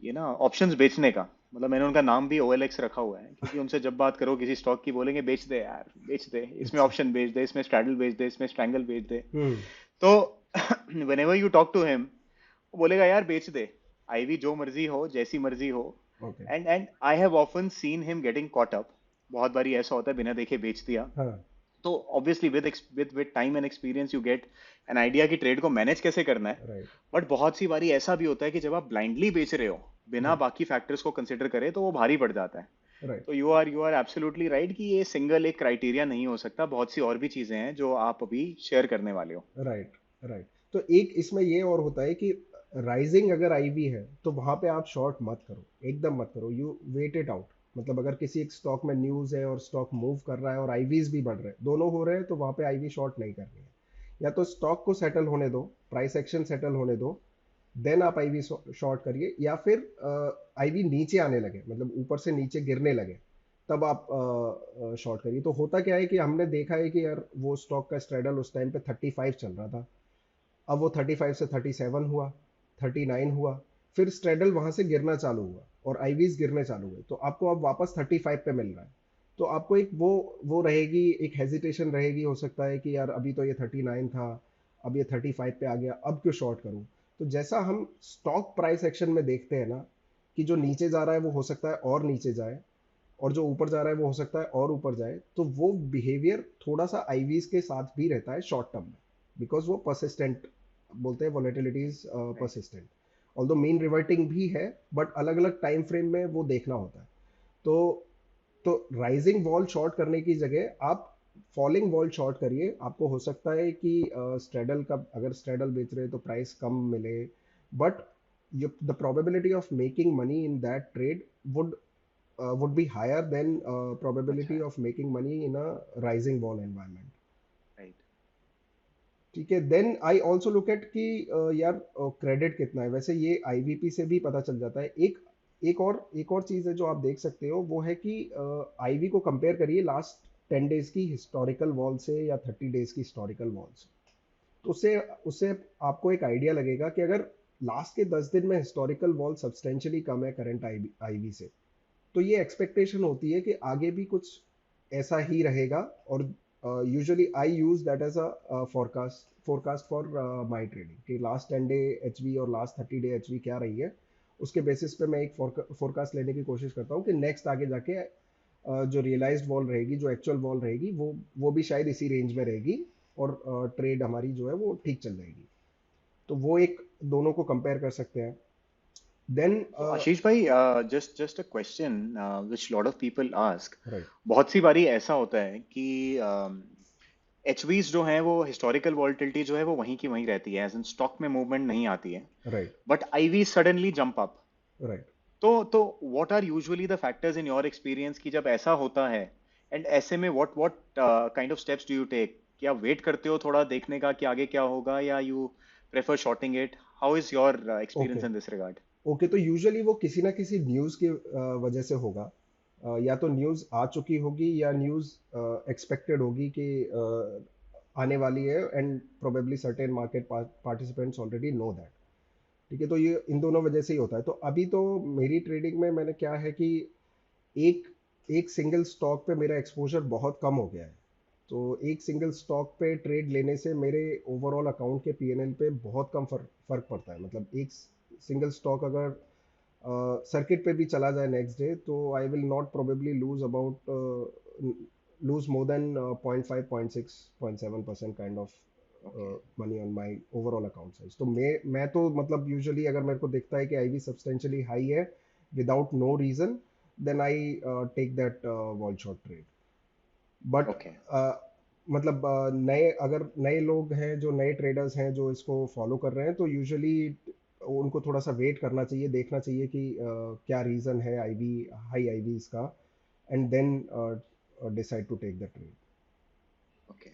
ये ना ऑप्शंस बेचने का। मतलब मैंने उनका नाम भी OLX रखा हुआ है, क्योंकि उनसे जब बात करो किसी स्टॉक की, बोलेंगे बेच दे यार, बेच दे, इसमें अच्छा, ऑप्शन बेच दे, इसमें स्ट्रैडल बेच दे, इसमें स्ट्रैंगल बेच दे। हम्म, तो whenever you talk to him, वो बोलेगा यार बेच दे, आईवी जो मर्जी हो, जैसी मर्जी हो। Okay, and I have often seen him getting caught up. बहुत बारी ऐसा होता है बिना देखे बेच दिया। हाँ, तो obviously with time and experience you get an idea कि ट्रेड को मैनेज कैसे करना है। राइट, बट बहुत सी बारी ऐसा भी होता है कि जब आप ब्लाइंडली बेच रहे हो बिना बाकी फैक्टर्स को कंसिडर करे, तो वो भारी पड़ जाता है। राइट, तो यू आर एब्सोल्युटली राइट कि ये सिंगल एक क्राइटेरिया नहीं हो सकता, बहुत सी और भी चीजें हैं जो आप अभी शेयर करने वाले हो। Right, right. तो एक इसमें ये और होता है कि राइजिंग अगर आईवी है तो वहां पे आप शॉर्ट मत करो, एकदम मत करो, यू वेट इट आउट। मतलब अगर किसी एक स्टॉक में न्यूज़ है और स्टॉक मूव कर रहा है और आईवीज भी बढ़ रहे हैं, दोनों हो रहे हैं, तो वहां पे आईवी शॉर्ट नहीं करनी है। या तो स्टॉक को सेटल होने दो, प्राइस एक्शन सेटल होने दो, देन आप आईवी शॉर्ट करिए। या फिर आईवी नीचे आने लगे, मतलब ऊपर से नीचे गिरने लगे, तब आप शॉर्ट करिए। तो होता क्या है कि हमने देखा है कि यार वो स्टॉक का स्ट्रेडल उस टाइम पे 35 चल रहा था, अब वो 35 से 37 हुआ, 39 हुआ, फिर स्ट्रेडल वहां से गिरना चालू हुआ और आईवीज गिरने चालू हुए, तो आपको अब वापस 35 पे मिल रहा है। तो आपको एक वो रहेगी, एक हेजिटेशन रहेगी, हो सकता है कि यार अभी तो ये 39 था, अब ये 35 पे आ गया, अब क्यों शॉर्ट करूं। तो जैसा हम स्टॉक प्राइस एक्शन में देखते हैं ना, कि जो नीचे जा रहा है वो हो सकता है और नीचे जाए, और जो ऊपर जा रहा है वो हो सकता है और ऊपर जाए, तो वो बिहेवियर थोड़ा सा आईवीज के साथ भी रहता है शॉर्ट टर्म में, बिकॉज वो परसिस्टेंट, बोलते हैं volatility is right. Persistent. Although mean reverting भी है, बट अलग अलग टाइम फ्रेम में वो देखना होता है। तो तो राइजिंग वॉल शॉर्ट करने की जगह आप फॉलिंग वॉल शॉर्ट करिए। आपको हो सकता है कि स्ट्रेडल का, अगर स्ट्रेडल बेच रहे हैं तो प्राइस कम मिले, but the probability of making money in that trade would be higher than अच्छा probability है। of making money in a rising wall environment. Right. ठीक है, then I also look at कि यार क्रेडिट कितना है। वैसे ये आईवीपी से भी पता चल जाता है। एक और चीज़ है जो आप देख सकते हो, वो है कि आईवी को कंपेयर करिए लास्ट 10 डेज की हिस्टोरिकल वॉल से या 30 डेज की हिस्टोरिकल वॉल से। तो उससे उससे आपको एक आइडिया लगेगा कि अगर लास्ट के 10 दिन में हिस्टोरिकल वॉल सब्सटेंशियली कम है करंट आईवी से, तो ये एक्सपेक्टेशन होती है कि आगे भी कुछ ऐसा ही रहेगा। और usually I use that as a forecast for my trading, कि लास्ट 10 डे एचवी और लास्ट 30 डे एचवी क्या रही है, उसके बेसिस पे मैं एक फोरकास्ट लेने की कोशिश करता हूँ कि नेक्स्ट आगे जाके जो रियलाइज्ड वॉल रहेगी, जो एक्चुअल वॉल रहेगी, वो भी शायद इसी रेंज में रहेगी, और ट्रेड हमारी जो है वो ठीक चल जाएगी। तो वो एक, दोनों को कंपेयर कर सकते हैं। देन तो आशीष भाई, just a question which lot of people ask. Right, बहुत सी बारी ऐसा होता है कि एचवीज जो हैं वो हिस्टोरिकल वॉलिटिलिटी जो है वो वहीं की वहीं रहती है, एज इन स्टॉक में मूवमेंट नहीं आती है। Right, but IV suddenly jump up. Right, तो what are usually the factors in your experience कि जब ऐसा होता है एंड ऐसे में what what kind of steps do you take? क्या वेट करते हो थोड़ा देखने का कि आगे क्या होगा, या you prefer shorting it? How is your okay. Experience in this regard? Okay, तो यूजुअली वो किसी ना किसी न्यूज़ की वजह से होगा। या तो न्यूज़ आ चुकी होगी या न्यूज़ एक्सपेक्टेड होगी कि आने वाली है, and probably certain market participants already know that. ठीक है, तो ये इन दोनों वजह से ही होता है। तो अभी तो मेरी ट्रेडिंग में मैंने क्या है कि एक एक सिंगल स्टॉक पे मेरा एक्सपोजर बहुत कम हो गया है। तो एक सिंगल स्टॉक पे ट्रेड लेने से मेरे ओवरऑल अकाउंट के पीएनएल पे बहुत कम फर्क पड़ता है। मतलब एक सिंगल स्टॉक अगर सर्किट पे भी चला जाए नेक्स्ट डे, तो I will not probably loose more than 0.5 0.6 0.7% kind of okay. Money on my overall account size. तो मैं तो मतलब यूजुअली अगर मेरे को दिखता है कि आईवी सब्सटेंशियली हाई है without no reason, then I take that vol short trade. But okay. मतलब नए अगर नए लोग हैं, जो नए ट्रेडर्स हैं जो इसको फॉलो कर रहे हैं, तो यूजुअली उनको थोड़ा सा वेट करना चाहिए, देखना चाहिए कि क्या रीज़न है आईवी हाई आईवी इसका, and then decide to take the trade. Okay.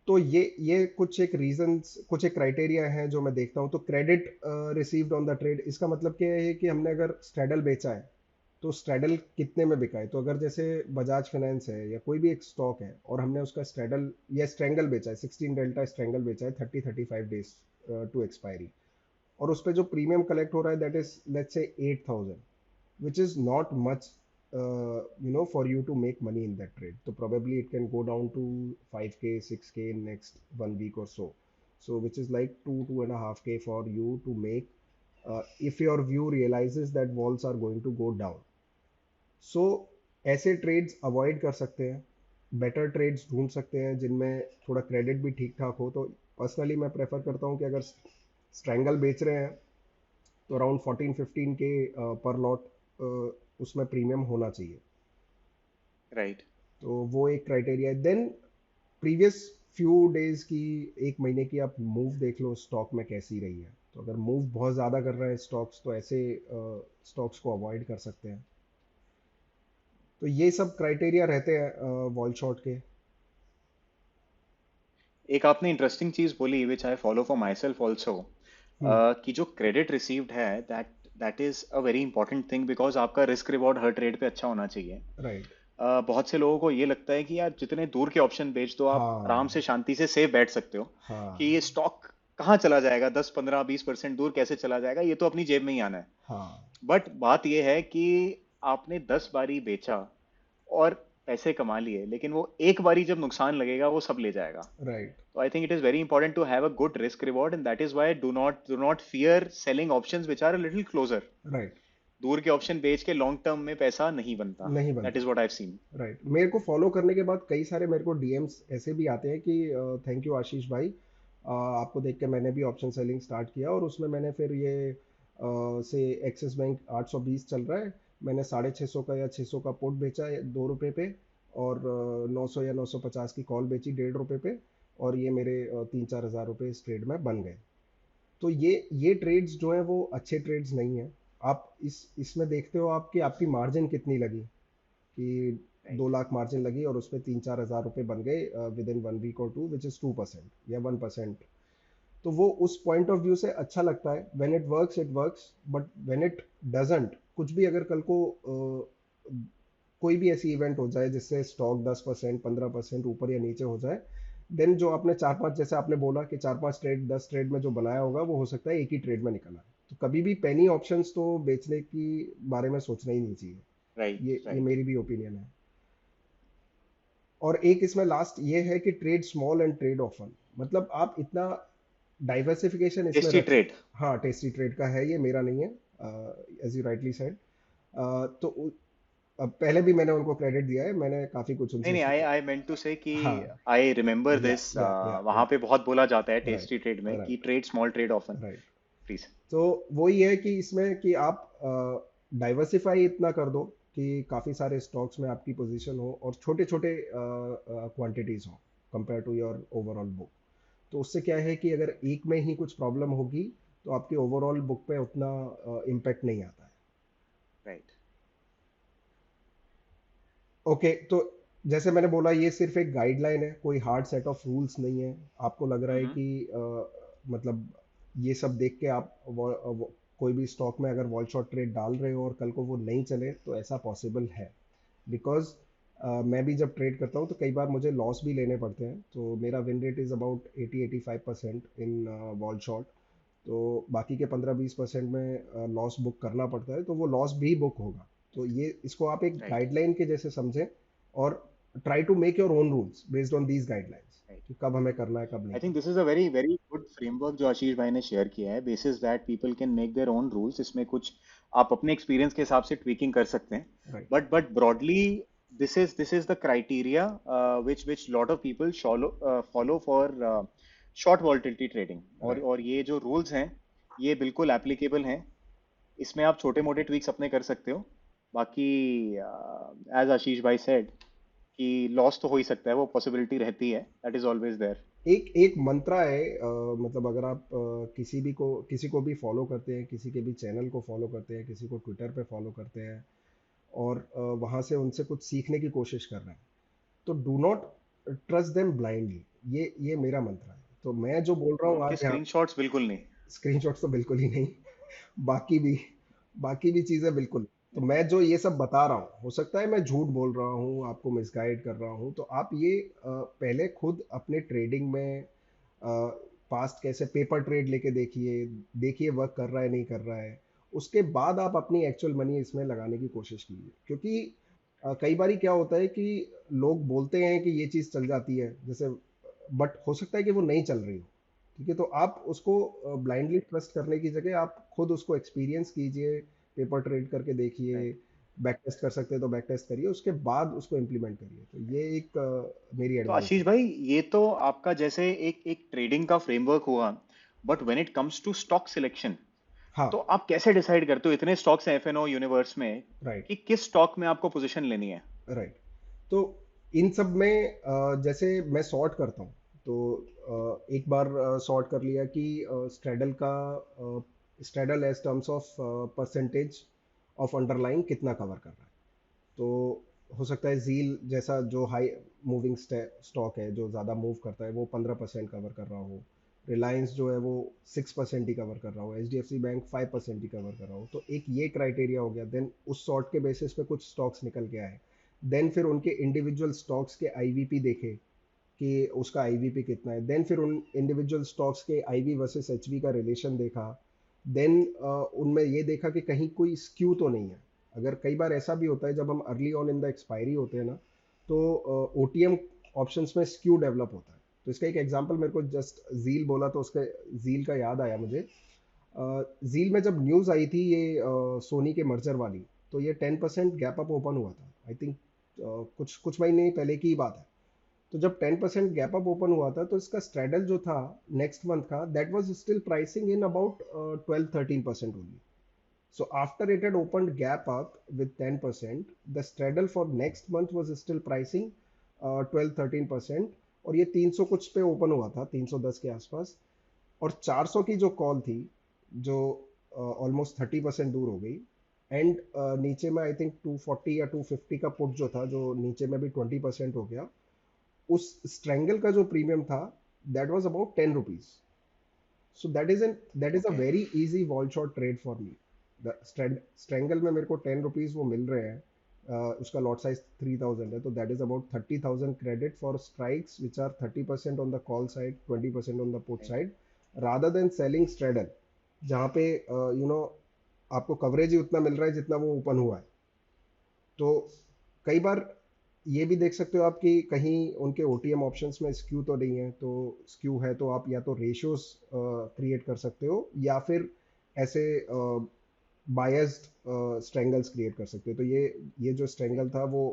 तो ये कुछ एक रीजंस, कुछ एक क्राइटेरिया हैं जो मैं देखता हूँ। तो credit received on the trade, इसका मतलब क्या है कि हमने अगर स्ट्रेडल बेचा है तो स्ट्रेडल कितने में बिका है। तो अगर जैसे बजाज फाइनेंस है या कोई भी एक स्टॉक है और हमने उसका स्ट्रेडल या स्ट्रेंगल बेचा है, 16 डेल्टा स्ट्रेंगल बेचा है 30-35 डेज टू एक्सपायरी, और उस पर जो प्रीमियम कलेक्ट हो रहा है that is let's say 8,000, which is not much, for you to make money in that trade. So probably it can go down to 5k 6k in next 1 week or so. So which is like 2.5k for you to make, if your view realizes that walls are going to go down. So ऐसे trades avoid कर सकते हैं, better trades ढूंढ सकते हैं जिनमें थोड़ा credit भी ठीक ठाक हो। तो पर्सनली मैं प्रेफर करता हूँ कि अगर स्ट्रैंगल बेच रहे हैं तो अराउंड 14-15 के पर लॉट उसमें प्रीमियम होना चाहिए। राइट। तो वो एक क्राइटेरिया है। देन प्रीवियस फ्यू डेज की, एक महीने की आप मूव देख लो स्टॉक में कैसी रही है। तो अगर मूव बहुत ज़्यादा कर रहे हैं स्टॉक्स, तो ऐसे स्टॉक्स को अवॉइड कर सकते हैं। तो ये सब क्राइटेरिया रहते हैं वॉल शॉट के। एक आपने इंटरेस्टिंग चीज बोली which I follow for myself also, hmm. कि जो क्रेडिट रिसीव्ड है that that is a very important thing, because आपका रिस्क रिवॉर्ड हर ट्रेड पे अच्छा होना चाहिए। राइट। बहुत से लोगों को ये लगता है कि यार जितने दूर के ऑप्शन बेच दो आप आराम हाँ। से शांति से सेफ बैठ सकते हो, कि हाँ। ये स्टॉक कहाँ चला जाएगा, 10 15 20% दूर कैसे चला जाएगा, ये तो अपनी जेब में ही आना है। हाँ। बट बात ये है कि आपने 10 बारी बेचा और पैसे कमा लिए, लेकिन वो एक बारी जब नुकसान लगेगा वो सब ले जाएगा। राइट। तो I think it is very important to have a good risk reward, and that is why do not fear selling options which are a little closer. Right. दूर के ऑप्शन बेच के लॉन्ग टर्म में पैसा नहीं बनता। नहीं दैट बनता। Is what I have seen. Right. मेरे को फॉलो करने के बाद कई सारे मेरे को डीएम्स ऐसे भी आते हैं कि थैंक यू आशीष भाई, आपको देख के मैंने भी ऑप्शन सेलिंग स्टार्ट किया, और उसमें मैंने फिर ये से एक्सिस बैंक 820 चल रहा है, मैंने 650 का या 600 का पुट बेचा 2 रुपये पे, और 900 या 950 की कॉल बेची 1.5 रुपये पे, और ये मेरे 3-4 हज़ार रुपये इस ट्रेड में बन गए। तो ये ट्रेड्स जो हैं वो अच्छे ट्रेड्स नहीं हैं। आप इसमें देखते हो आपकी आपकी मार्जिन कितनी लगी, कि 2 लाख मार्जिन लगी और उस पर 3-4 हज़ार रुपये बन गए विद इन 1 वीक और 2, विच इज़ 2% या 1%। तो वो उस पॉइंट ऑफ व्यू से अच्छा लगता है, when it works it works. But when it doesn't, कुछ भी अगर कल को कोई भी ऐसी इवेंट हो जाए जिससे स्टॉक 10% 15% ऊपर या नीचे हो जाए, देन जो आपने 4-5, जैसे आपने बोला कि 4-5 ट्रेड 10 ट्रेड में जो बनाया होगा वो हो सकता है एक ही ट्रेड में निकला। तो कभी भी पेनी ऑप्शंस तो बेचने की बारे में सोचना ही नहीं चाहिए। राइट। ये राइट। मेरी भी ओपिनियन है। और एक इसमें लास्ट ये है कि trade small and trade often. मतलब आप इतना डाइवर्सिफिकेशन इसमें टेस्टी रख ट्रेड। हाँ, टेस्टी ट्रेड का है, ये मेरा नहीं है, एज यू राइटली सेड। तो पहले भी मैंने उनको क्रेडिट दिया है, मैंने काफ़ी कुछ नहीं उनसे नहीं, आई आई मेंट टू से कि हाँ। आई रिमेम्बर या दिस, या वहां या पे बहुत बोला जाता है राइट। टेस्टी ट्रेड में कि right. Trade small trade often. Right. Please. तो वही है कि इसमें कि आप डाइवर्सिफाई इतना कर दो कि काफ़ी सारे स्टॉक्स में आपकी पोजीशन हो और छोटे छोटे क्वांटिटीज हो compare to your overall book. तो उससे क्या है कि अगर एक में ही कुछ प्रॉब्लम होगी तो आपके ओवरऑल बुक पे उतना इम्पेक्ट नहीं आता है। राइट। ओके, तो जैसे मैंने बोला ये सिर्फ एक गाइडलाइन है, कोई हार्ड सेट ऑफ रूल्स नहीं है। आपको लग रहा है हम्म। कि मतलब ये सब देख के आप कोई भी स्टॉक में अगर वॉल शॉर्ट ट्रेड डाल रहे हो और कल को वो नहीं चले तो ऐसा पॉसिबल है। बिकॉज मैं भी जब ट्रेड करता हूँ तो कई बार मुझे लॉस भी लेने पड़ते हैं, तो मेरा win rate is about 80-85% in wall short. तो बाकी के 15-20% में लॉस बुक करना पड़ता है, तो वो लॉस भी बुक होगा। तो ये इसको आप एक राइट। गाइडलाइन के जैसे समझें और try to make your own rules based on these guidelines right. कि कब हमें करना है कब नहीं आई थिंक करना this is a very very good framework जो आशीष भाई ने शेयर किया है, basis that people can make their own rules. इसमें कुछ आप अपने एक्सपीरियंस के हिसाब से ट्वीकिंग कर सकते हैं, है। Right. But broadly this is the criteria which lot of people follow for short volatility trading. Right. और ये जो रूल्स हैं ये बिल्कुल एप्लीकेबल हैं। इसमें आप छोटे मोटे ट्वीक्स अपने कर सकते हो। बाकी एज आशीष भाई सेड कि लॉस तो हो ही सकता है, वो पॉसिबिलिटी रहती है, दैट इज ऑलवेज देयर। एक एक मंत्रा है, मतलब अगर आप किसी को भी फॉलो करते हैं, किसी के भी चैनल को फॉलो करते हैं, किसी को ट्विटर पे फॉलो करते हैं और वहाँ से उनसे कुछ सीखने की कोशिश कर रहे हैं, तो do not trust them blindly. ये मेरा मंत्र है। तो मैं जो बोल रहा हूँ उनके आज यहाँ, स्क्रीनशॉट्स बिल्कुल नहीं। स्क्रीनशॉट्स तो बिल्कुल ही नहीं। बाकी भी बाकी भी चीज़ें बिल्कुल। तो मैं जो ये सब बता रहा हूँ, हो सकता है मैं झूठ बोल रहा हूँ, आपको मिसगाइड कर रहा हूँ, तो आप ये पहले खुद अपने ट्रेडिंग में पास्ट कैसे पेपर ट्रेड लेके देखिए, देखिए वर्क कर रहा है नहीं कर रहा है। उसके बाद आप अपनी एक्चुअल मनी इसमें लगाने की कोशिश कीजिए, क्योंकि कई बारी क्या होता है कि लोग बोलते हैं कि ये चीज़ चल जाती है जैसे, बट हो सकता है कि वो नहीं चल रही हो। ठीक है, तो आप उसको ब्लाइंडली ट्रस्ट करने की जगह आप खुद उसको एक्सपीरियंस कीजिए, पेपर ट्रेड करके देखिए, राइट। बैक टेस्ट कर सकते हैं तो बैक टेस्ट करिए, उसके बाद उसको इम्प्लीमेंट करिए। तो ये एक मेरी तो एडवाइस आशीष है। भाई, ये तो आपका जैसे एक एक ट्रेडिंग का फ्रेमवर्क हुआ, but when it comes to stock selection, हाँ। तो आप कैसे डिसाइड करते हो, इतने स्टॉक्स हैं एफएनओ यूनिवर्स में, राइट। कि किस स्टॉक में आपको पोजीशन लेनी है? राइट। तो इन सब में जैसे मैं सॉर्ट करता हूँ, तो एक बार सॉर्ट कर लिया कि स्ट्रेडल का straddle as terms of percentage of underline कितना कवर कर रहा है। तो हो सकता है झील जैसा जो हाई मूविंग स्टॉक है, जो ज़्यादा मूव करता है, वो 15% कवर कर रहा हो। रिलायंस जो है वो 6% ही कवर कर रहा हो। H D F C bank 5% ही कवर कर रहा हो। तो एक ये क्राइटेरिया हो गया। देन उस सॉर्ट के बेसिस पे कुछ स्टॉक्स निकल के आए। देन फिर उनके इंडिविजुअल स्टॉक्स के आईवीपी देखे कि उसका आईवीपी कितना है। देन फिर उन इंडिविजुअल स्टॉक्स के आईवी वर्सेस एचवी का रिलेशन देखा। देन उनमें ये देखा कि कहीं कोई स्क्यू तो नहीं है। अगर कई बार ऐसा भी होता है जब हम early on in the expiry होते हैं ना, तो ओटीएम ऑप्शंस में स्क्यू डेवलप होता है। तो इसका एक एग्जांपल, मेरे को जस्ट जील बोला तो उसका जील का याद आया मुझे। जील में जब न्यूज़ आई थी ये सोनी के मर्जर वाली, तो ये 10% गैप अप ओपन हुआ था, आई थिंक कुछ कुछ महीने पहले की ही बात है। तो जब 10% गैप अप ओपन हुआ था तो इसका स्ट्रेडल जो था नेक्स्ट मंथ का, that was still pricing in about 12-13% only. So after it had opened gap up with 10%, the straddle for next month was still pricing 12-13%। और ये 300 कुछ पे ओपन हुआ था, 310 के आसपास। और 400 की जो कॉल थी, जो ऑलमोस्ट 30% दूर हो गई। एंड नीचे में आई थिंक 240 या 250 का पुट जो था, जो नीचे में भी 20% हो गया। उस स्ट्रेंगल का जो प्रीमियम था, that was about 10 rupees. So that is a okay. Very easy wall short trade for me. The strangle में मेरे को 10 रुपीज वो मिल रहे हैं। उसका लॉट साइज 3000 है, तो that is about 30,000 credit for strikes which are 30% on the call side, 20% on the put right. Side, rather than selling straddle, जहाँ पे आपको कवरेज ही उतना मिल रहा है जितना वो ओपन हुआ है। तो कई बार ये भी देख सकते हो आप कि कहीं उनके ओटीएम ऑप्शंस में स्क्यू तो नहीं है। तो स्क्यू है तो आप या तो रेशियोज क्रिएट कर सकते हो, या फिर ऐसे बायस्ड स्ट्रेंगल्स क्रिएट कर सकते हो। तो ये जो स्ट्रेंगल था वो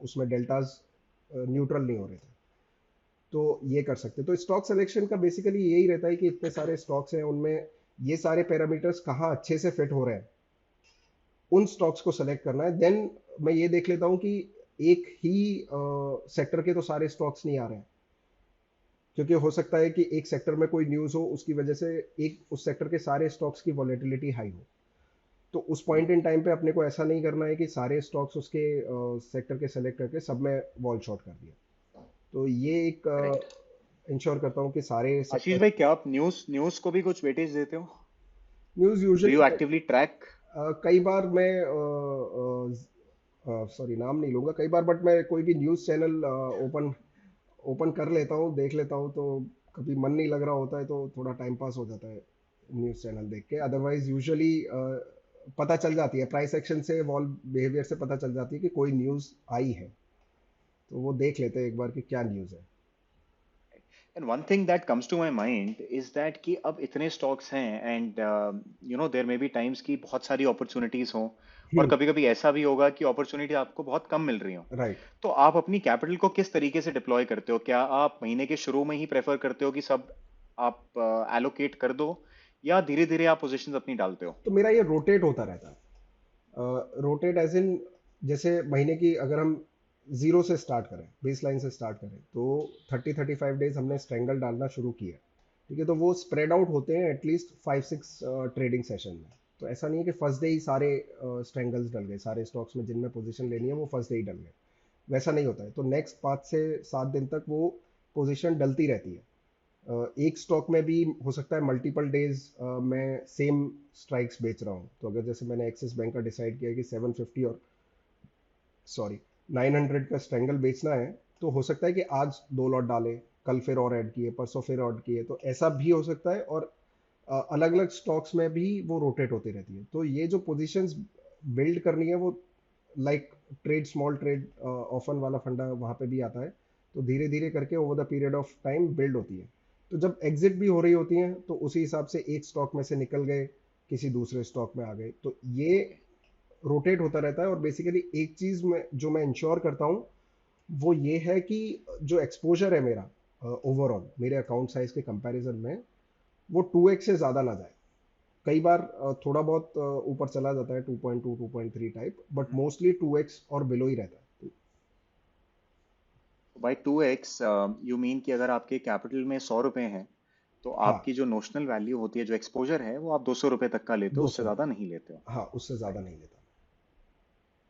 उसमें डेल्टाज न्यूट्रल नहीं हो रहे थे। तो ये कर सकते हो। तो स्टॉक सिलेक्शन का बेसिकली यही रहता है कि इतने सारे स्टॉक्स हैं, उनमें ये सारे पैरामीटर्स कहाँ अच्छे से फिट हो रहे हैं, उन स्टॉक्स को सेलेक्ट करना है। देन मैं ये देख लेता हूँ कि एक ही सेक्टर के तो सारे स्टॉक्स नहीं आ रहे हैं, क्योंकि हो सकता है कि एक सेक्टर में कोई न्यूज़ हो, उसकी वजह से एक उस सेक्टर के सारे स्टॉक्स की वॉलेटिलिटी हाई हो। तो उस पॉइंट इन टाइम पे अपने को ऐसा नहीं करना है कि सारे स्टॉक्स उसके सेक्टर के सेलेक्ट करके सब में वॉल शॉर्ट कर दिया। तो ये एक करेक्ट। इंश्योर करता हूँ कि सारे आशीष सेक्टर। भाई, क्या आप न्यूज़ न्यूज़ को भी कुछ वेटेज देते हो? News do usually you actively track? कई बार मैं सॉरी नाम नहीं लूंगा कई बार, बट मैं कोई भी न्यूज़ चैनल ओपन ओपन कर लेता हूँ, देख लेता हूँ, तो कभी मन नहीं लग रहा होता है तो थोड़ा टाइम पास हो जाता है न्यूज़ चैनल देख के। अदरवाइज यूजुअली पता चल जाती है प्राइस एक्शन से, वॉल बिहेवियर से पता चल जाती है कि कोई न्यूज़ आई है, तो वो देख लेते हैं एक बार कि क्या न्यूज़ है। And one thing that comes to my mind is that कि अब इतने स्टॉक्स हैं and there may be times की बहुत सारी अपॉर्चुनिटीज हों, और कभी कभी ऐसा भी होगा कि अपॉर्चुनिटी आपको बहुत कम मिल रही हो। राइट। तो आप अपनी कैपिटल को किस तरीके से डिप्लॉय करते हो? क्या आप महीने के शुरू में ही प्रेफर करते हो कि सब आप एलोकेट कर दो, या धीरे धीरे आप पोजीशंस अपनी डालते हो? तो मेरा ये रोटेट होता रहता है, रोटेट एज इन, जैसे महीने की अगर हम जीरो से स्टार्ट करें, बेस लाइन से स्टार्ट करें, तो 30-35 डेज हमने स्ट्रेंगल डालना शुरू किया, ठीक है, तो वो स्प्रेड आउट होते हैं एटलीस्ट 5-6 ट्रेडिंग सेशन में। तो ऐसा नहीं है कि फर्स्ट डे ही सारे स्ट्रेंगल्स डल गए, सारे स्टॉक्स में जिनमें पोजीशन लेनी है वो फर्स्ट डे ही डल गए, वैसा नहीं होता है। तो नेक्स्ट 5 से 7 दिन तक वो पोजीशन डलती रहती है। एक स्टॉक में भी हो सकता है मल्टीपल डेज मैं सेम स्ट्राइक्स बेच रहा हूँ। तो अगर जैसे मैंने एक्सिस बैंक का डिसाइड किया कि 750 और सॉरी 900 का स्ट्रेंगल बेचना है, तो हो सकता है कि आज 2 लॉट डाले, कल फिर और ऐड किए, परसों फिर ऐड किए, तो ऐसा भी हो सकता है। और अलग अलग स्टॉक्स में भी वो रोटेट होती रहती है। तो ये जो पोजीशंस बिल्ड करनी है वो like trade, small trade often वाला फंडा वहाँ पे भी आता है। तो धीरे धीरे करके over the period of time build होती है। तो जब एग्जिट भी हो रही होती हैं तो उसी हिसाब से एक स्टॉक में से निकल गए, किसी दूसरे स्टॉक में आ गए, तो ये ओके। रोटेट होता रहता है। और बेसिकली एक चीज में जो मैं इंश्योर करता हूँ वो ये है कि जो एक्सपोजर है मेरा ओवरऑल मेरे अकाउंट साइज के कंपैरिजन में, वो 2x से ज़्यादा ना जाए। कई बार थोड़ा बहुत ऊपर चला जाता है, 2.2 2.3 टाइप, बट मोस्टली 2x और बिलो ही रहता है। बाई 2x यू मीन कि अगर आपके कैपिटल में 100 रुपए हैं, तो हाँ, आपकी जो नोशनल वैल्यू होती है, जो एक्सपोजर है, वो आप 200 रुपए तक का लेते हो, दो उससे सौ ज्यादा नहीं लेते हो? हाँ, उससे ज़्यादा राइट। नहीं लेता।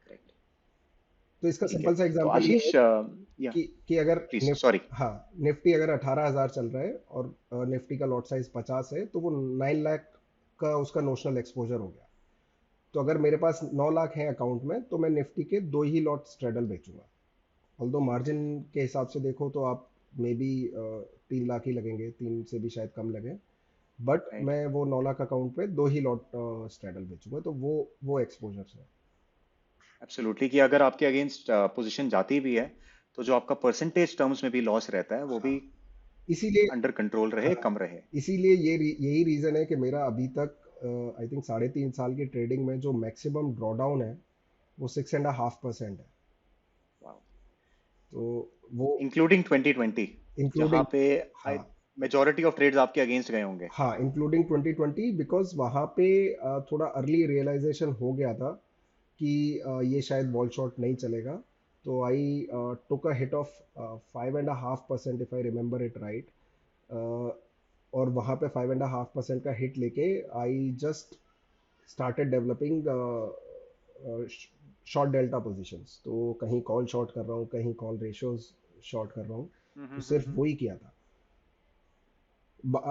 करेक्ट। तो इसका ठीक है। सिंपल सा तो एग्जांपल ये है आशीष, या कि अगर प्लीज, निफ्ट सॉरी। हाँ, निफ्टी अगर 18,000 चल रहा है और निफ्टी का लॉट साइज 50 है, तो वो 9 लाख का उसका नोशनल एक्सपोजर हो गया। तो अगर मेरे पास 9 लाख है अकाउंट में, तो मैं निफ्टी के 2 ही लॉट स्ट्रेडल बेचूंगा। ऑल्दो मार्जिन के हिसाब से देखो तो आप मे बी 3 लाख ही लगेंगे, 3 से भी शायद कम लगे, बट राइट। मैं वो 9 लाख अकाउंट पे 2 ही लॉट स्ट्रेडल बेचूंगा, तो वो एक्सपोजर है। एब्सोल्युटली, कि अगर आपके अगेंस्ट पोजीशन जाती भी है, तो जो आपका परसेंटेज टर्म्स में भी लॉस रहता है, वो हाँ, भी इसीलिए अंडर कंट्रोल रहे, हाँ, कम रहे। इसीलिए यही रीजन है कि मेरा अभी तक आई थिंक 3.5 साल की ट्रेडिंग में जो मैक्सिमम ड्रॉडाउन है वो 6.5% है। वाह। तो वो इंक्लूडिंग 2020, जहाँ इंक्लूडिंग, पे हाँ, मेजोरिटी ऑफ ट्रेड्स आपके अगेंस्ट गए होंगे? हाँ, इंक्लूडिंग 2020, बिकॉज वहाँ पे थोड़ा अर्ली रियलाइजेशन हो गया था कि ये शायद बॉल शॉट नहीं चलेगा। तो I took a hit of 5.5%, if I remember it right. और वहाँ पे 5.5% का हिट लेके I just started developing short delta positions. तो कहीं कॉल शॉर्ट कर रहा हूँ, कहीं कॉल रेशियोज शॉर्ट कर रहा हूँ, तो सिर्फ हम्म। वही किया था।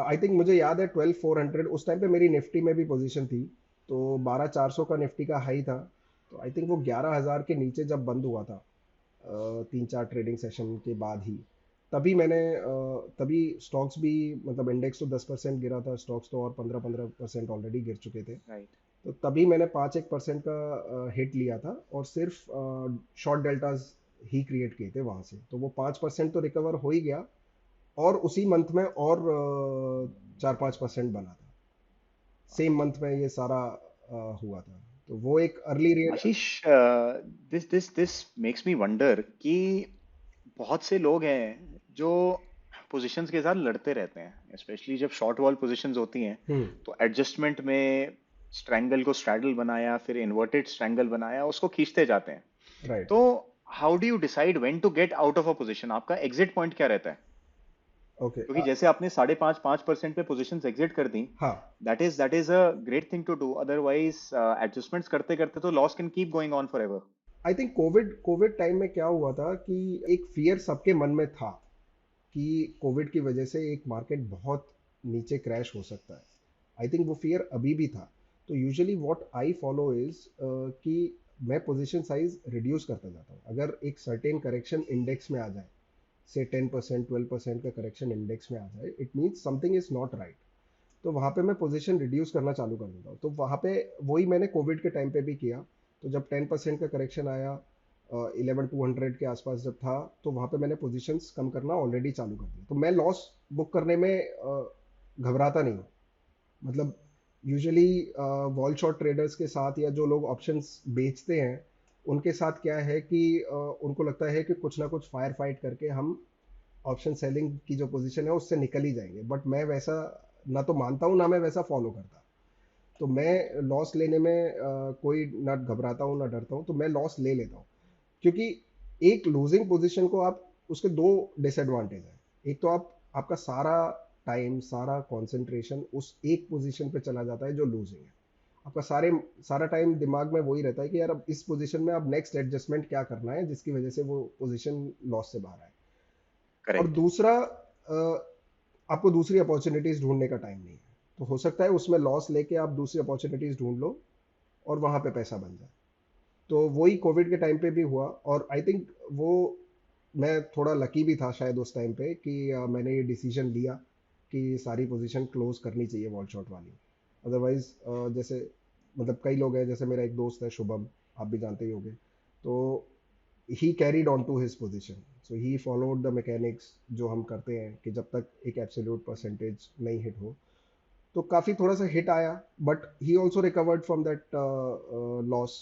आई थिंक मुझे याद है 12,400 उस टाइम पे मेरी निफ्टी में भी पोजीशन थी। तो 12,400 का निफ्टी का हाई था। तो आई थिंक वो 11,000 के नीचे जब बंद हुआ था 3-4 ट्रेडिंग सेशन के बाद ही, तभी स्टॉक्स भी, मतलब इंडेक्स तो 10% गिरा था, स्टॉक्स तो और 15-15% ऑलरेडी गिर चुके थे। राइट। तो तभी मैंने 5-1% का हिट लिया था और सिर्फ शॉर्ट डेल्टाज ही क्रिएट किए थे वहां से। तो वो 5% तो रिकवर हो ही गया, और उसी मंथ में और 4-5% बना था। सेम मंथ में ये सारा हुआ था। तो वो एक early real. Ashish, this this this makes me wonder कि बहुत से लोग हैं जो पोजीशंस के साथ लड़ते रहते हैं, स्पेशली जब शॉर्ट वॉल पोजीशंस होती हैं, हम्म। तो एडजस्टमेंट में स्ट्रैंगल को स्ट्रैडल बनाया, फिर इन्वर्टेड स्ट्रैंगल बनाया, उसको खींचते जाते हैं। राइट। तो how do you decide when to get out of a position? आपका एग्जिट पॉइंट क्या रहता है? ओके। क्योंकि जैसे आपने 5.5% पे पोजीशंस एग्जिट कर दी, हाँ, that is a great thing to do, otherwise adjustments करते करते तो loss can keep going on for ever. I think Covid Covid time में क्या हुआ था कि एक फियर सबके मन में था कि कोविड की वजह से एक मार्केट बहुत नीचे क्रैश हो सकता है। आई थिंक वो फियर अभी भी था। तो usually what I follow is कि मैं पोजीशन साइज रिड्यूस करता जाता हूँ। अगर एक सर्टेन करेक्शन इंडेक्स में आ जाए, से 10% 12% का करेक्शन इंडेक्स में आ जाए, it means something is not right. तो वहाँ पे मैं पोजीशन रिड्यूस करना चालू कर देता हूँ। तो वहाँ पे वही मैंने कोविड के टाइम पे भी किया। तो जब 10% का करेक्शन आया, 11,200 के आसपास जब था, तो वहाँ पे मैंने पोजीशंस कम करना ऑलरेडी चालू कर दिया। तो मैं लॉस बुक करने में घबराता नहीं हूँ। मतलब यूजुअली वॉल शॉर्ट ट्रेडर्स के साथ या जो लोग ऑप्शंस बेचते हैं, उनके साथ क्या है कि उनको लगता है कि कुछ ना कुछ फायर फाइट करके हम ऑप्शन सेलिंग की जो पोजीशन है उससे निकल ही जाएंगे। बट मैं वैसा ना तो मानता हूँ, ना मैं वैसा फॉलो करता। तो मैं लॉस लेने में कोई ना घबराता हूँ ना डरता हूँ, तो मैं लॉस ले लेता हूँ। क्योंकि एक लूजिंग पोजीशन को आप, उसके दो डिसएडवांटेज है। एक तो आपका सारा टाइम, सारा कंसंट्रेशन उस एक पोजीशन पे चला जाता है जो लूजिंग है। आपका सारा टाइम दिमाग में वही रहता है कि यार अब इस पोजीशन में अब नेक्स्ट एडजस्टमेंट क्या करना है जिसकी वजह से वो पोजीशन लॉस से बाहर आए। और करेक्ट। दूसरा, आपको दूसरी अपॉर्चुनिटीज ढूंढने का टाइम नहीं है। तो हो सकता है उसमें लॉस लेके आप दूसरी अपॉर्चुनिटीज ढूंढ लो और वहां पे पैसा बन जाए। तो वही कोविड के टाइम पे भी हुआ। और आई थिंक वो, मैं थोड़ा लकी भी था शायद उस टाइम पे कि मैंने ये डिसीजन लिया कि सारी पोजीशन क्लोज करनी चाहिए वॉल शॉट वाली। अदरवाइज जैसे, मतलब कई लोग हैं, जैसे मेरा एक दोस्त है शुभम, आप भी जानते ही होंगे। तो he carried on to his position. So he followed the mechanics जो हम करते हैं कि जब तक एक एब्सोल्यूट परसेंटेज नहीं हिट हो। तो काफी थोड़ा सा हिट आया, but he also recovered from that loss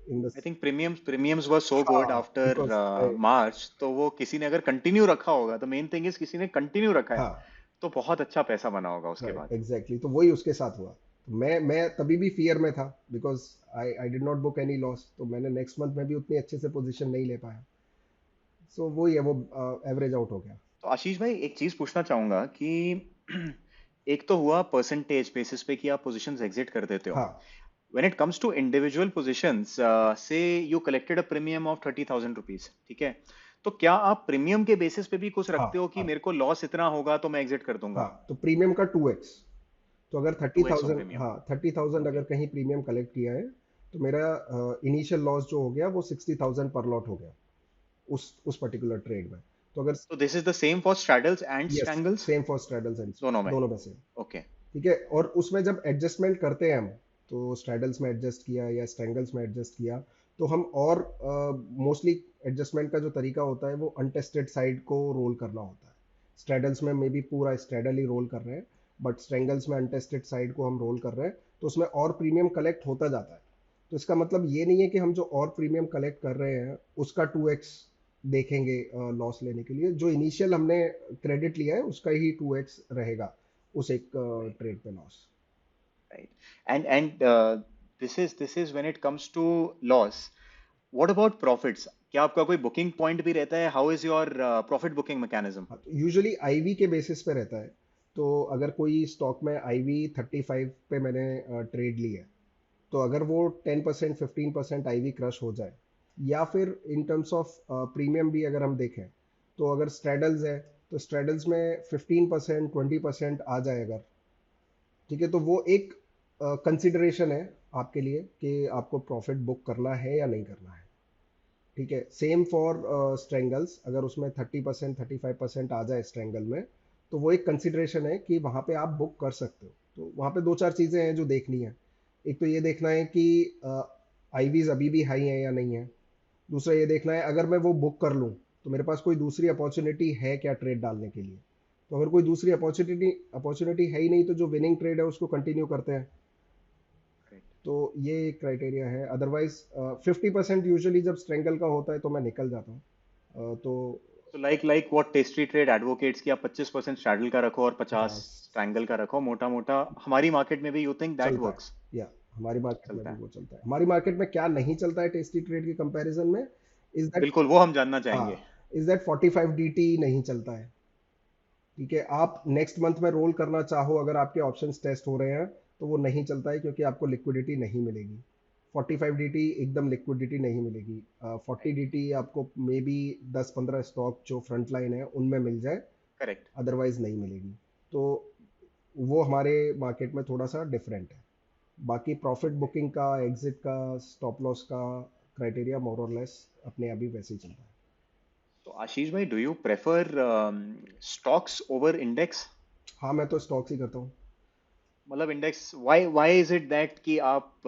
in the. I think premiums were so good हाँ, आफ्टर बिकॉज मार्च, तो वो किसी ने अगर कंटिन्यू रखा होगा, तो मेन थिंग इज किसी ने कंटिन्यू रखा है, हाँ, तो बहुत अच्छा पैसा बना होगा उसके राइट, बाद। एग्जैक्टली। तो वही उसके साथ हुआ। तो मैं तभी भी फियर में था, because I did not book any loss. तो मैंने नेक्स्ट मंथ में भी उतनी अच्छे से पोजीशन नहीं ले पाया। सो वही है, वो एवरेज आउट हो गया। तो आशीष भाई, एक चीज पूछना चाहूंगा कि एक तो हुआ परसेंटेज बेसिस पे कि आप पोजीशंस एग्जिट कर देते हो। हाँ, when it comes to individual positions, say you collected a premium of 30,000 rupees, ठीक है, तो क्या आप प्रीमियम के बेसिस पे भी कुछ हाँ, रखते हो कि हाँ, मेरे को लॉस इतना होगा तो मैं एग्जिट कर दूंगा? हाँ। तो प्रीमियम का 2x। तो अगर thirty 2x of thousand premium. हाँ, 30,000 अगर ओके। कहीं प्रीमियम कलेक्ट किया है, तो मेरा इनिशियल लॉस जो हो गया वो 60,000 पर लॉट हो गया उस पर्टिकुलर ट्रेड में। तो अगर, तो this is the same for straddles and yes, strangles, same for straddles and दोनों में? दोनों में सेम। ओके। ठीक है। और उसमें जब एडजस्टमेंट करते हैं हम, तो स्ट्रैडल्स में एडजस्ट किया या स्ट्रैंगल्स में एडजस्ट किया, तो हम और मोस्टली एडजस्टमेंट का जो तरीका होता है वो अनटेस्टेड साइड को रोल करना होता है। स्ट्रैडल्स में मे बी पूरा स्ट्रैडल ही रोल कर रहे हैं, बट स्ट्रैंगल्स में अनटेस्टेड साइड को हम रोल कर रहे हैं। तो उसमें और प्रीमियम कलेक्ट होता जाता है। तो इसका मतलब ये नहीं है कि हम जो और प्रीमियम कलेक्ट कर रहे हैं उसका 2x देखेंगे लॉस लेने के लिए। जो इनिशियल हमने क्रेडिट लिया है उसका ही 2x रहेगा उस एक राइट, ट्रेड पे loss. Right. And this is when it comes to loss. What about profits? क्या आपका कोई बुकिंग पॉइंट भी रहता है? How is your profit booking mechanism? हाँ, तो यूजुअली आईवी के बेसिस पे रहता है। तो अगर कोई स्टॉक में आईवी 35 पे मैंने ट्रेड ली है, तो अगर वो 10% 15% आईवी क्रश हो जाए, या फिर इन टर्म्स ऑफ प्रीमियम भी अगर हम देखें, तो अगर स्ट्रेडल्स है, तो स्ट्रेडल्स में 15% 20% आ जाए अगर, ठीक है, तो वो एक कंसिडरेशन है आपके लिए कि आपको प्रॉफिट बुक करना है या नहीं करना है। ठीक है। सेम फॉर स्ट्रेंगल्स, अगर उसमें 30% 35% आ जाए स्ट्रेंगल में, तो वो एक कंसिडरेशन है कि वहाँ पे आप बुक कर सकते हो। तो वहाँ पे दो चार चीज़ें हैं जो देखनी है। एक तो ये देखना है कि आईवीज अभी भी हाई हैं या नहीं है। दूसरा ये देखना है अगर मैं वो बुक कर लूँ, तो मेरे पास कोई दूसरी अपॉर्चुनिटी है क्या ट्रेड डालने के लिए। तो अगर कोई दूसरी अपॉर्चुनिटी अपॉर्चुनिटी है ही नहीं, तो जो विनिंग ट्रेड है उसको कंटिन्यू करते हैं। तो ये एक क्राइटेरिया है। अदरवाइज 50% यूजुअली जब स्ट्रेंगल का होता है तो मैं निकल जाता हूँ। तो तो like what tasty trade advocates की, आप 25% स्ट्रैडल का रखो और 50 50 स्ट्रैंगल का रखो, मोटा मोटा हमारी मार्केट में भी यू थिंक दैट चलता है। वर्क्स? या हमारी मार्केट में चलता भी है। वो चलता है। हमारी मार्केट में क्या नहीं चलता है टेस्टी ट्रेड के कंपैरिजन में, इज दैट, बिल्कुल, वो हम जानना हाँ, चाहेंगे। इज दैट 45 डीटी नहीं चलता है। ठीक है, आप नेक्स्ट मंथ में रोल करना चाहो, अगर आपके ऑप्शंस टेस्ट हो रहे हैं, तो वो नहीं चलता है क्योंकि आपको लिक्विडिटी नहीं मिलेगी। 45 DT एकदम लिक्विडिटी नहीं मिलेगी। 40 DT आपको मे बी 10-15 स्टॉक जो फ्रंट लाइन है उनमें मिल जाए, करेक्ट। अदरवाइज नहीं मिलेगी। तो वो हमारे मार्केट में थोड़ा सा डिफरेंट है। बाकी प्रॉफिट बुकिंग का, एग्जिट का, स्टॉप लॉस का क्राइटेरिया मोर और लेस अपने अभी वैसे ही चल रहा है। तो आशीष भाई, do you prefer stocks over index? हाँ, मैं तो स्टॉक्स ही करता हूँ। मतलब index, why why is it that कि आप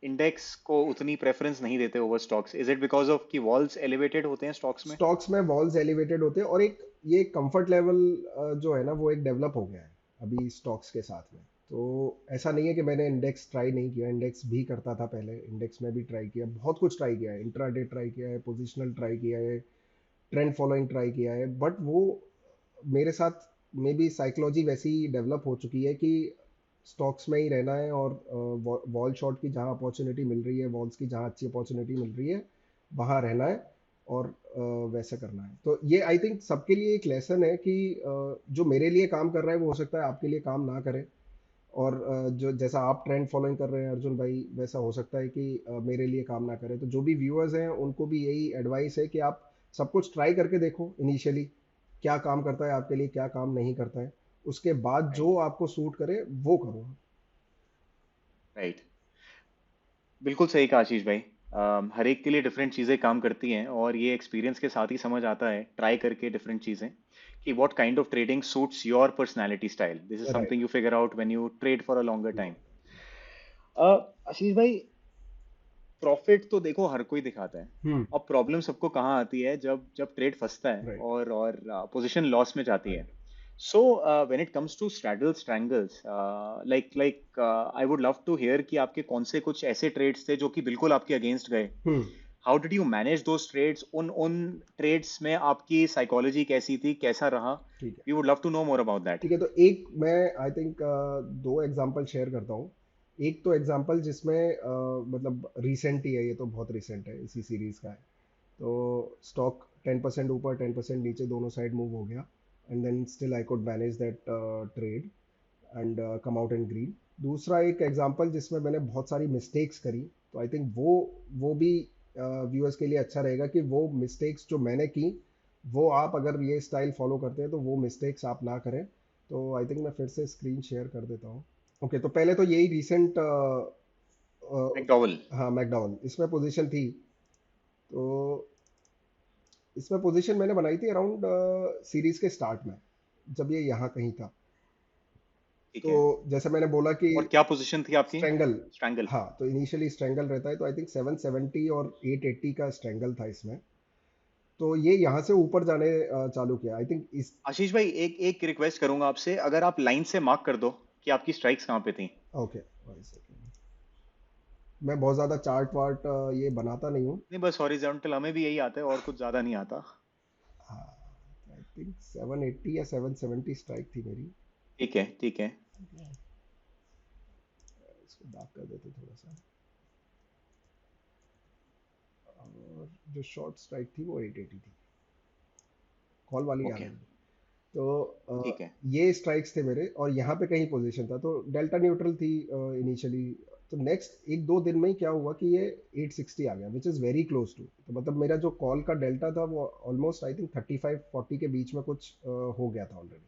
इंडेक्स को उतनी प्रेफरेंस नहीं देते over stocks? Is it because of कि वॉल्स एलिवेटेड होते हैं स्टॉक्स में? स्टॉक्स में वॉल्स एलिवेटेड होते हैं, और एक ये कंफर्ट लेवल जो है ना वो एक डेवलप हो गया है अभी स्टॉक्स के साथ में। तो ऐसा नहीं है कि मैंने इंडेक्स ट्राई नहीं किया, इंडेक्स भी करता था पहले, इंडेक्स में भी ट्राई किया, बहुत कुछ ट्राई किया है, इंट्राडे ट्राई किया है, पोजिशनल ट्राई किया है, ट्रेंड फॉलोइंग ट्राई किया है, बट वो मेरे साथ मे बी साइकोलॉजी वैसी डेवलप हो चुकी है कि स्टॉक्स में ही रहना है, और वॉल शॉट की जहाँ अपॉर्चुनिटी मिल रही है, वॉल्स की जहाँ अच्छी अपॉर्चुनिटी मिल रही है, वहाँ रहना है, और वैसे करना है। तो ये आई थिंक सबके लिए एक लेसन है कि जो मेरे लिए काम कर रहा है वो हो सकता है आपके लिए काम ना करे, और जो जैसा आप ट्रेंड फॉलोइंग कर रहे हैं अर्जुन भाई, वैसा हो सकता है कि मेरे लिए काम ना करे। तो जो भी व्यूअर्स हैं उनको भी यही एडवाइस है कि आप सब कुछ ट्राई करके देखो इनिशियली, क्या काम करता है आपके लिए, क्या काम नहीं करता है, उसके बाद राइट। जो आपको सूट करे वो करो। राइट। बिल्कुल सही कहा आशीष भाई। हर एक के लिए डिफरेंट चीज़ें काम करती हैं, और ये एक्सपीरियंस के साथ ही समझ आता है ट्राई करके डिफरेंट चीज़ें कि what kind of trading suits your personality style. This is right. Something you figure out when you trade for a longer time. Ashish भाई, प्रॉफिट तो देखो हर कोई दिखाता है। हम्म। अब प्रॉब्लम सबको कहाँ आती है, जब जब ट्रेड फंसता है राइट। और पोजीशन लॉस में जाती है। Right. So when it comes to straddle strangles, like like I would love to hear कि आपके कौन से कुछ ऐसे ट्रेड्स थे जो कि बिल्कुल आपके अगेंस्ट गए। Hmm. How did you manage those trades? उन उन ट्रेड्स में आपकी साइकोलॉजी कैसी थी, कैसा रहा? ठीक है। We would love to know more about that. ठीक है, तो एक मैं आई थिंक दो एग्जांपल शेयर करता हूँ। एक तो एग्जांपल जिसमें मतलब रिसेंट ही है, ये तो बहुत रिसेंट है, इसी सीरीज का है। तो स्टॉक 10% ऊपर 10% नीचे दोनों साइड मूव हो गया, and then still I could manage that trade and come out in green. दूसरा एक एग्जांपल जिसमें मैंने बहुत सारी मिस्टेक्स करी, तो आई थिंक वो भी व्यूअर्स के लिए अच्छा रहेगा कि वो मिस्टेक्स जो मैंने की, वो आप अगर ये स्टाइल फॉलो करते हैं तो वो मिस्टेक्स आप ना करें। तो आई थिंक मैं फिर से स्क्रीन शेयर कर देता हूँ। ओके, तो पहले तो यही रिसेंट, मैकडॉवल। हाँ मैकडॉवल इसमें पोजीशन थी। तो इसमें पोजीशन मैंने बनाई थी अराउंड सीरीज के स्टार्ट में, जब ये यहाँ कहीं था। ठीक तो है। जैसे मैंने बोला कि और क्या पोजीशन थी आपकी? Strangle, strangle. हाँ तो इनिशियली स्ट्रेंगल रहता है, तो आई थिंक 770 और 880 का स्ट्रेंगल था इसमें। तो ये यहाँ से ऊपर जाने चालू किया आई थिंक इस। आशीष भाई, एक एक रिक्वेस्ट करूंगा आपसे, अगर आप लाइन से मार्क कर दो कि आपकी स्ट्राइक्स कहाँ पे थी। ओके, मैं बहुत ज़्यादा चार्ट वार्ट ये बनाता नहीं हूँ। नहीं, बस हॉरिजॉन्टल हमें भी यही आता है, और कुछ ज्यादा नहीं आता। हाँ, आई थिंक 780 या 770 स्ट्राइक थी मेरी। ठीक है, ठीक है। इसको डार्क कर देते थोड़ा सा, और जो शॉर्ट स्ट्राइक थी वो 880 थी, कॉल वाली याद ओके। है मुझे। तो ठीक है। ये स्ट्राइक्स थे मेरे, और यहाँ पे कहीं पोजीशन था, तो डेल्टा न्यूट्रल थी इनिशियली। तो नेक्स्ट एक दो दिन में ही क्या हुआ कि ये 860 आ गया, which is very close to. तो मतलब मेरा जो कॉल का डेल्टा था वो ऑलमोस्ट आई थिंक 35-40 के बीच में कुछ हो गया था ऑलरेडी।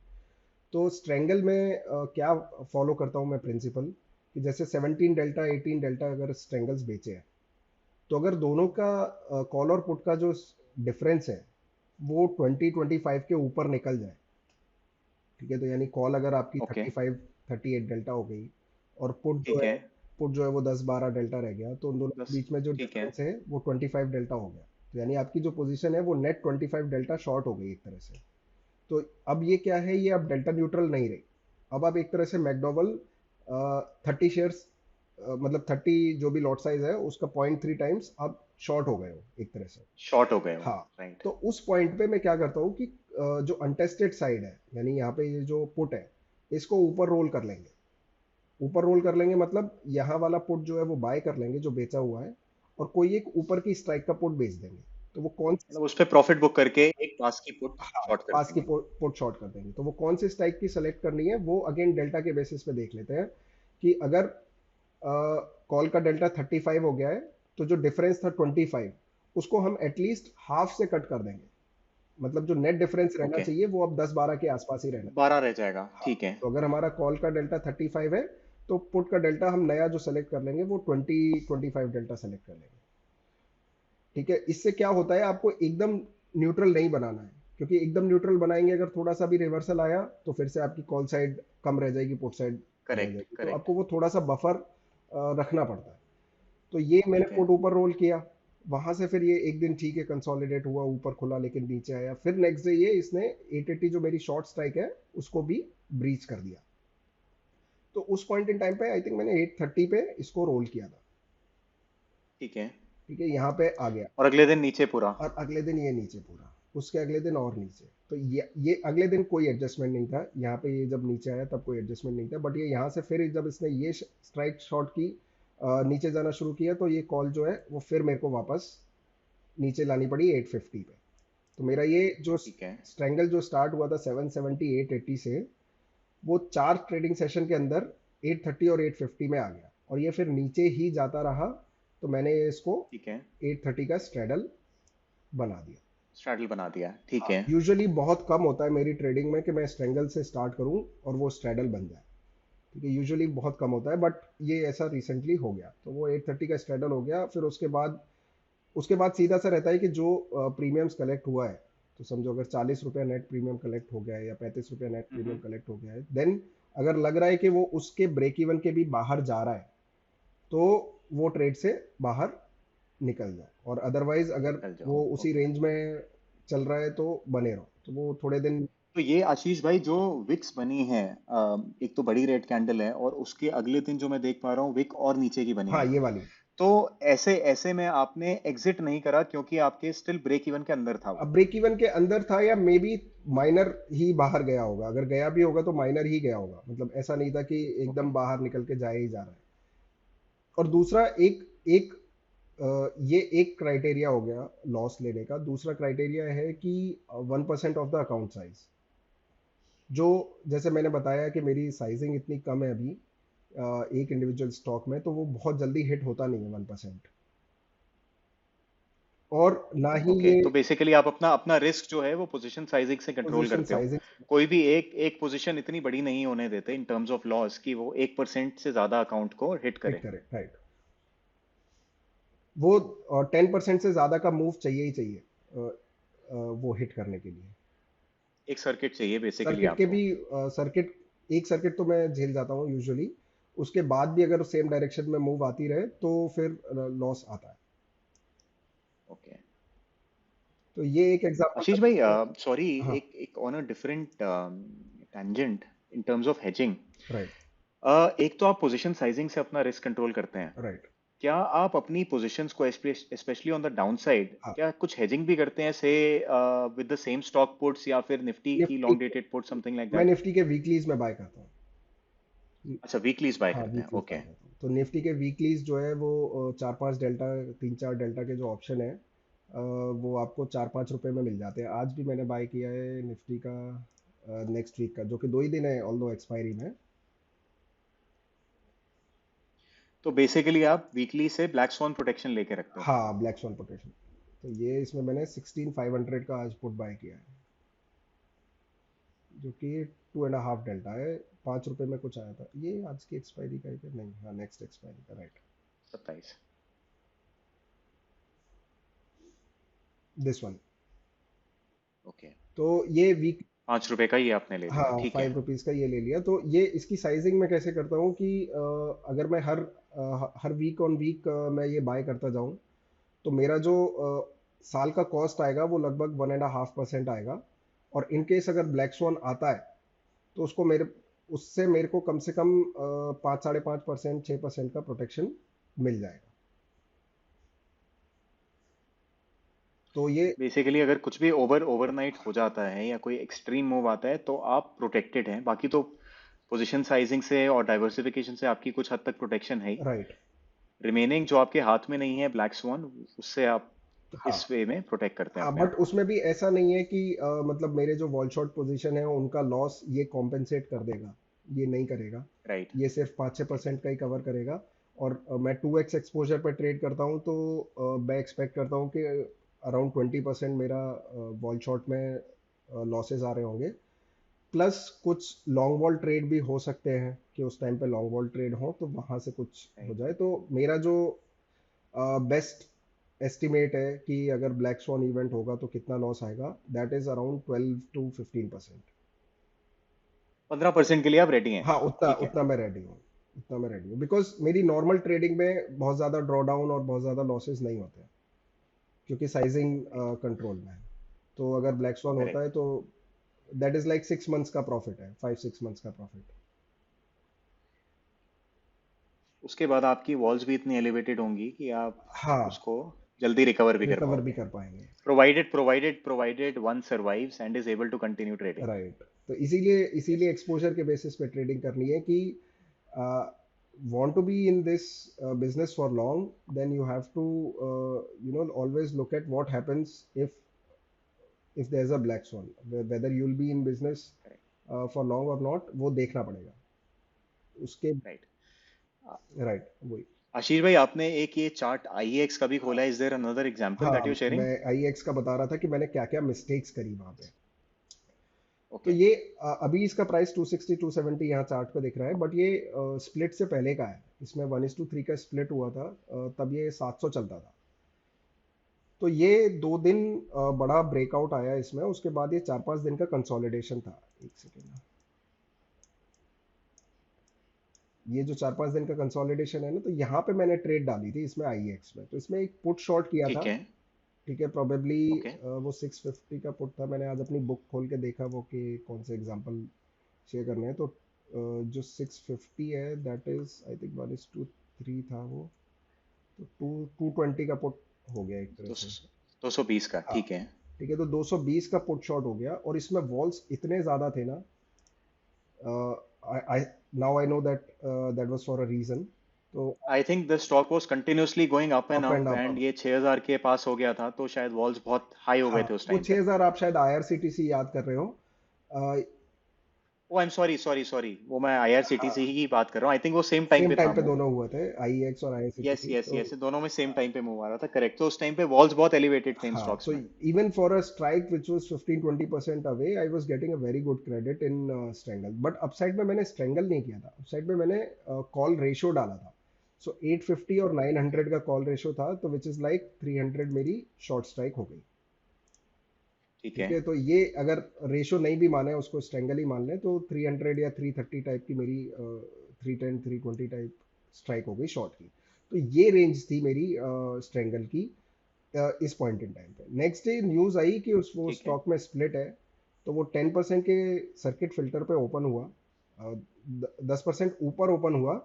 तो स्ट्रेंगल में क्या फॉलो करता हूँ मैं प्रिंसिपल, कि जैसे 17 डेल्टा 18 डेल्टा अगर स्ट्रेंगल्स बेचे हैं, तो अगर दोनों का कॉल और पुट का जो डिफरेंस है वो 20-25 के ऊपर निकल जाए, ठीक है, तो यानी कॉल अगर आपकी ओके। 35-38 डेल्टा हो गई, और ठीक है। पुट जो है वो 10-12 डेल्टा रह गया, तो उन दोनों के बस। बीच में जो ठीक है। डिफरेंस है वो 25 डेल्टा हो गया। तो यानी आपकी जो पोजीशन है वो नेट 25 डेल्टा शॉर्ट हो गई एक तरह से। तो अब ये क्या है, ये अब डेल्टा न्यूट्रल नहीं रही। अब आप एक तरह से मैकडोवल 30 शेयर्स, मतलब 30 जो भी लॉट साइज है उसका 0.3 टाइम्स आप शॉर्ट हो गए हो एक तरह से। शॉर्ट हो गए हो। हाँ, राइट। तो उस पॉइंट पे मैं क्या करता हूँ कि जो अनटेस्टेड साइड है, यानी यहाँ पे ये जो पुट है, इसको ऊपर रोल कर लेंगे। ऊपर रोल कर लेंगे मतलब यहाँ वाला पुट जो है वो बाय कर लेंगे जो बेचा हुआ है, और कोई एक ऊपर की स्ट्राइक का पुट बेच देंगे। तो वो कौन, मतलब उस पे प्रॉफिट बुक करके एक पास की पुट हाँ, शॉर्ट कर पास की देंगे। पुट शॉर्ट कर देंगे। तो वो कौन से स्ट्राइक की सेलेक्ट करनी है वो अगेन डेल्टा के बेसिस पे देख लेते हैं कि अगर कॉल का डेल्टा 35 हो गया है तो जो डिफरेंस था 25 उसको हम एटलीस्ट हाफ से कट कर देंगे। मतलब जो नेट डिफरेंस रहना ओके, चाहिए वो अब 10-12 के आसपास ही रहना। 12 रह जाएगा, हाँ, ठीक है। तो अगर हमारा कॉल का डेल्टा 35 है तो पुट का डेल्टा हम नया जो सेलेक्ट कर लेंगे वो 25 डेल्टा सेलेक्ट कर लेंगे। ठीक है, इससे क्या होता है आपको एकदम न्यूट्रल नहीं बनाना है, क्योंकि एकदम न्यूट्रल बनाएंगे अगर थोड़ा सा भी रिवर्सल आया तो फिर से आपकी कॉल साइड कम रह जाएगी, पुट साइड रह करेक्ट जाएगी, तो करेक्ट। आपको वो थोड़ा सा बफर रखना पड़ता है। तो ये मैंने ठीक है। पुट ऊपर रोल किया, वहां से फिर ये एक दिन ठीक है कंसोलिडेट हुआ, ऊपर खुला लेकिन नीचे आया, फिर नेक्स्ट डे ये इसने 880 जो मेरी शॉर्ट स्ट्राइक है उसको भी ब्रीच कर दिया। तो उस पॉइंट इन टाइम पे आई थिंक मैंने 830 पे इसको रोल किया था। ठीक है। ठीक है, यहाँ पे आ गया, और अगले दिन नीचे पूरा। और अगले दिन ये नीचे पूरा, उसके अगले दिन और नीचे। तो ये अगले दिन कोई एडजस्टमेंट नहीं था यहाँ पे, ये जब नीचे आया तब कोई एडजस्टमेंट नहीं था, बट ये यहाँ से फिर जब इसने ये स्ट्राइक शॉट की, नीचे जाना शुरू किया, तो ये कॉल जो है वो फिर मेरे को वापस नीचे लानी पड़ी 850 पे। तो मेरा ये जो ठीक है। स्ट्रैंगल जो स्टार्ट हुआ था 770 880 से, वो 4 ट्रेडिंग सेशन के अंदर 830 और 850 में आ गया, और ये फिर नीचे ही जाता रहा। तो मैंने इसको ठीक है। 830 का स्ट्रेडल बना दिया। स्ट्रैडल बना दिया, ठीक है। यूजुअली बहुत कम होता है मेरी ट्रेडिंग में कि मैं स्ट्रेंगल से स्टार्ट करूं और वो स्ट्रेडल बन जाए। ठीक है, यूजुअली बहुत कम होता है, बट ये ऐसा रिसेंटली हो गया, तो वो 830 का स्ट्रेडल हो गया। फिर उसके बाद सीधा सा रहता है कि जो प्रीमियम्स कलेक्ट हुआ है, तो समझो अगर 40 रुपया नेट प्रीमियम कलेक्ट हो गया है या 35 रुपया नेट प्रीमियम हम्म। कलेक्ट हो गया है, देन अगर लग रहा है कि वो उसके ब्रेक इवन के भी बाहर जा रहा है तो वो ट्रेड से बाहर निकल जाओ, और अदरवाइज अगर निकल जाओ, वो उसी ओके। रेंज में चल रहा है तो बने रहो, तो वो थोड़े दिन। तो ये आशीष भाई जो विक्स बनी है, एक तो बड़ी रेड कैंडल है और उसके अगले दिन जो मैं देख पा रहा हूँ विक और नीचे की बनी हाँ, है। ये वाली। तो ऐसे ऐसे में आपने एग्जिट नहीं करा क्योंकि आपके स्टिल ब्रेक इवन के अंदर था अब वो। ब्रेक इवन के अंदर था या मे बी माइनर ही बाहर गया होगा, अगर गया भी होगा तो माइनर ही गया होगा, मतलब ऐसा नहीं था कि ओके। एकदम बाहर निकल के जाए ही जा रहा है। और दूसरा एक एक ये एक क्राइटेरिया हो गया लॉस लेने का। दूसरा क्राइटेरिया है कि 1% ऑफ द अकाउंट साइज, जो जैसे मैंने बताया कि मेरी साइजिंग इतनी कम है अभी एक इंडिविजुअल स्टॉक में, तो वो बहुत जल्दी हिट होता नहीं है 1%। और ना ही ओके, ये तो बेसिकली आप अपना अपना रिस्क जो है वो पोजीशन साइजिंग से कंट्रोल पोजीशन करते हो। साइजिंग। कोई भी एक एक पोजीशन इतनी बड़ी नहीं होने देते इन टर्म्स ऑफ लॉस कि वो 1% से ज्यादा अकाउंट को हिट हिट करे। करे, राइट। वो 10% से ज़्यादा का मूव चाहिए ही चाहिए वो हिट करने के लिए। एक सर्किट चाहिए बेसिकली सर्किट के आपको। भी सर्किट एक सर्किट तो मैं झेल जाता हूँ यूजुअली, उसके बाद भी अगर सेम डायरेक्शन में मूव आती रहे तो फिर लॉस आता है। ओके। तो ये एक एग्जांपल था आशीष भाई, जिसमें। सॉरी, हाँ, एक एक on a different tangent in terms of hedging. Right, एक तो आप पोजीशन साइजिंग से अपना रिस्क कंट्रोल करते हैं। राइट। क्या आप अपनी पोजीशंस को specially on the down side हाँ, क्या कुछ हेजिंग भी करते हैं, से with the same stock puts या फिर निफ्टी की Nifty long dated put something like मैं दैट? निफ्टी के वीकलीज में बाय करता हूँ। अच्छा, वीकलीज बाय हाँ, करते हैं, वीकलीज बाय ओके। करता हूँ, तो निफ्टी के वीकलीज जो है वो 4-5 डेल्टा, 3-4 डेल्टा के जो ऑप्शन है वो आपको 4-5 रुपए में मिल जाते हैं। आज भी मैंने बाय किया है निफ्टी का नेक्स्ट वीक का, जो कि 2 ही दिन है ऑल दो एक्सपायरी में। तो बेसिकली आप वीकली से ब्लैक स्वॉन प्रोटेक्शन लेके रखते हो। हाँ, ब्लैक स्वॉन पोटेशन। तो ये इसमें मैंने 16,500 का आज पुट बाय किया है, जो कि 2.5 डेल्टा है। 5 रुपए में कुछ आया था, ये आज की एक्सपायरी का है कि नहीं, हाँ नेक्स्ट एक्सपायरी का, राइट, 27। This one. ओके। तो ये वीक, 5 रुपए का ही आपने ले लिया, हाँ, ठीक है। 5 रुपीज़ का ये ले लिया। तो ये इसकी साइजिंग मैं कैसे करता हूँ कि अगर मैं हर वीक ऑन वीक मैं ये बाय करता जाऊँ, तो मेरा जो साल का कॉस्ट आएगा वो लगभग 1.5% आएगा। और इन केस अगर ब्लैक स्वॉन आता है तो उससे मेरे को कम से कम 5, 5.5%, 6% का प्रोटेक्शन मिल जाएगा। तो ये बेसिकली अगर कुछ भी ओवरनाइट हो जाता है या कोई एक्सट्रीम मूव आता है तो आप प्रोटेक्टेड हैं, बाकी तो पोजीशन साइजिंग से और डाइवर्सिफिकेशन से आपकी कुछ हद तक प्रोटेक्शन है ही। राइट। रिमेनिंग जो आपके हाथ में नहीं है ब्लैक स्वान, उससे आप हाँ इस वे में प्रोटेक्ट करते हैं हाँ, अपने बट आप को। उसमें भी ऐसा नहीं है कि मतलब मेरे जो वॉल शॉर्ट पोजीशन है उनका लॉस ये कॉम्पेंसेट कर देगा, ये नहीं करेगा। राइट। ये सिर्फ 5-6% का ही कवर करेगा। और मैं 2x एक्सपोजर पर ट्रेड करता हूँ तो मैं एक्सपेक्ट करता हूँ कि अराउंड 20% मेरा वॉल शॉर्ट में लॉसेस आ रहे होंगे। प्लस कुछ लॉन्ग बॉल ट्रेड भी हो सकते हैं कि उस टाइम पे लॉन्ग बॉल ट्रेड हो तो वहां से कुछ हो राइट। जाए। तो मेरा जो बेस्ट एस्टिमेट है कि अगर ब्लैक स्वॉन इवेंट होगा तो कितना लॉस आएगा, दैट इज अराउंड 12 to 15%। 15% के लिए आप रेडी हैं? हाँ, उतना ठीक है। उतना मैं रेडी हूँ। उतना मैं रेडी हूँ बिकॉज मेरी नॉर्मल ट्रेडिंग में बहुत ज़्यादा ड्रॉ डाउन और बहुत ज़्यादा लॉसेस नहीं होते हैं, क्योंकि साइजिंग राइट। कंट्रोल में है। तो अगर ब्लैक स्वॉन होता करेक्ट। है तो दैट इज लाइक 6 मंथ्स का प्रॉफिट है, 5-6 मंथ्स का प्रॉफिट। उसके बाद आपकी वॉल्स भी इतनी एलिवेटेड होंगी कि आप हाँ, उसको जल्दी रिकवर भी कर रिकवर भी पाओगे। कर पाएंगे। Provided one survives and is able to continue trading. Right, तो इसीलिए यस। इसीलिए एक्सपोजर के बेसिस पे ट्रेडिंग करनी है कि want to be in this business for long, then you have to always look at what happens if there's a black swan, whether you'll be in business correct. for long or not, वो देखना पड़ेगा उसके। Right. Right, वही। आशीष भाई, आपने एक ये chart आईएक्स का भी खोला है, is there another example that हाँ, यू शेयरिंग? मैं IEX का बता रहा था कि मैंने क्या क्या मिस्टेक्स करी वहां पे। तो ओके। ये अभी इसका प्राइस 260 270 यहाँ चार्ट पे दिख रहा है, बट ये स्प्लिट से पहले का है। इसमें 1:3 का स्प्लिट हुआ था, तब ये 700 चलता था। तो ये 2 दिन बड़ा ब्रेकआउट आया इसमें, उसके बाद ये 4-5 दिन का कंसोलिडेशन था। एक सेकेंड, ये जो 4-5 दिन का कंसोलिडेशन है ना, तो यहाँ पे मैंने ट्रेड डाली थी इसमें IEX में। तो इसमें एक पुट शॉर्ट किया था। ठीक है। ठीक है, प्रोबेबली ओके। वो 650 का पुट था। मैंने आज अपनी बुक खोल के देखा वो कि कौन से एग्जांपल शेयर करने हैं। तो जो 650 है दैट इज आई थिंक 1:3 था वो। तो 220 का पुट हो गया एक तरह दो से। सौ 220 का, हाँ, ठीक है। ठीक है, तो 220 का पुट शॉट हो गया और इसमें वॉल्स इतने ज्यादा थे ना। I now I know that that was for a reason. तो I think the stock was continuously going up and up and up up. And ये 6000 के पास हो गया था, तो शायद वॉल्स बहुत हाई हो हाँ, गए थे उस वो टाइम पे। 6000 आप शायद IRCTC याद कर रहे हो। Oh I am sorry sorry sorry, वो मैं आईआरसीटीसी हाँ, ही की बात कर रहा हूँ। आई थिंक वो सेम टाइम सेम पे था टाइम पे मूव। दोनों हुए थे, IEX और यस IRCTC। यस तो यस, दोनों में सेम टाइम पे मूव आ रहा था, करेक्ट। तो उस टाइम पे वॉल्स बहुत एलिवेटेड थे इन हाँ, स्टॉक्स तो में। Even for a strike which was 15-20% away, I was getting a very good credit in strangle. But upside में मैंने स्ट्रेंगल नहीं किया था, अपसाइड में मैंने कॉल रेशियो डाला था। सो 850 और 900 का कॉल रेशियो था, तो विच इज लाइक 300 मेरी शॉर्ट स्ट्राइक हो गई। ठीक ठीक है। है, तो ये अगर रेशियो नहीं भी माने, उसको स्ट्रेंगल ही मान लें, तो 300 या 330 टाइप की मेरी 310 320 टाइप स्ट्राइक हो गई शॉर्ट की। तो ये रेंज थी मेरी स्ट्रेंगल की इस पॉइंट इन टाइम पे। नेक्स्ट डे न्यूज आई कि उस वो ठीक है। स्टॉक में स्प्लिट है। तो वो 10% के सर्किट फिल्टर पे ओपन हुआ, 10% ऊपर ओपन हुआ।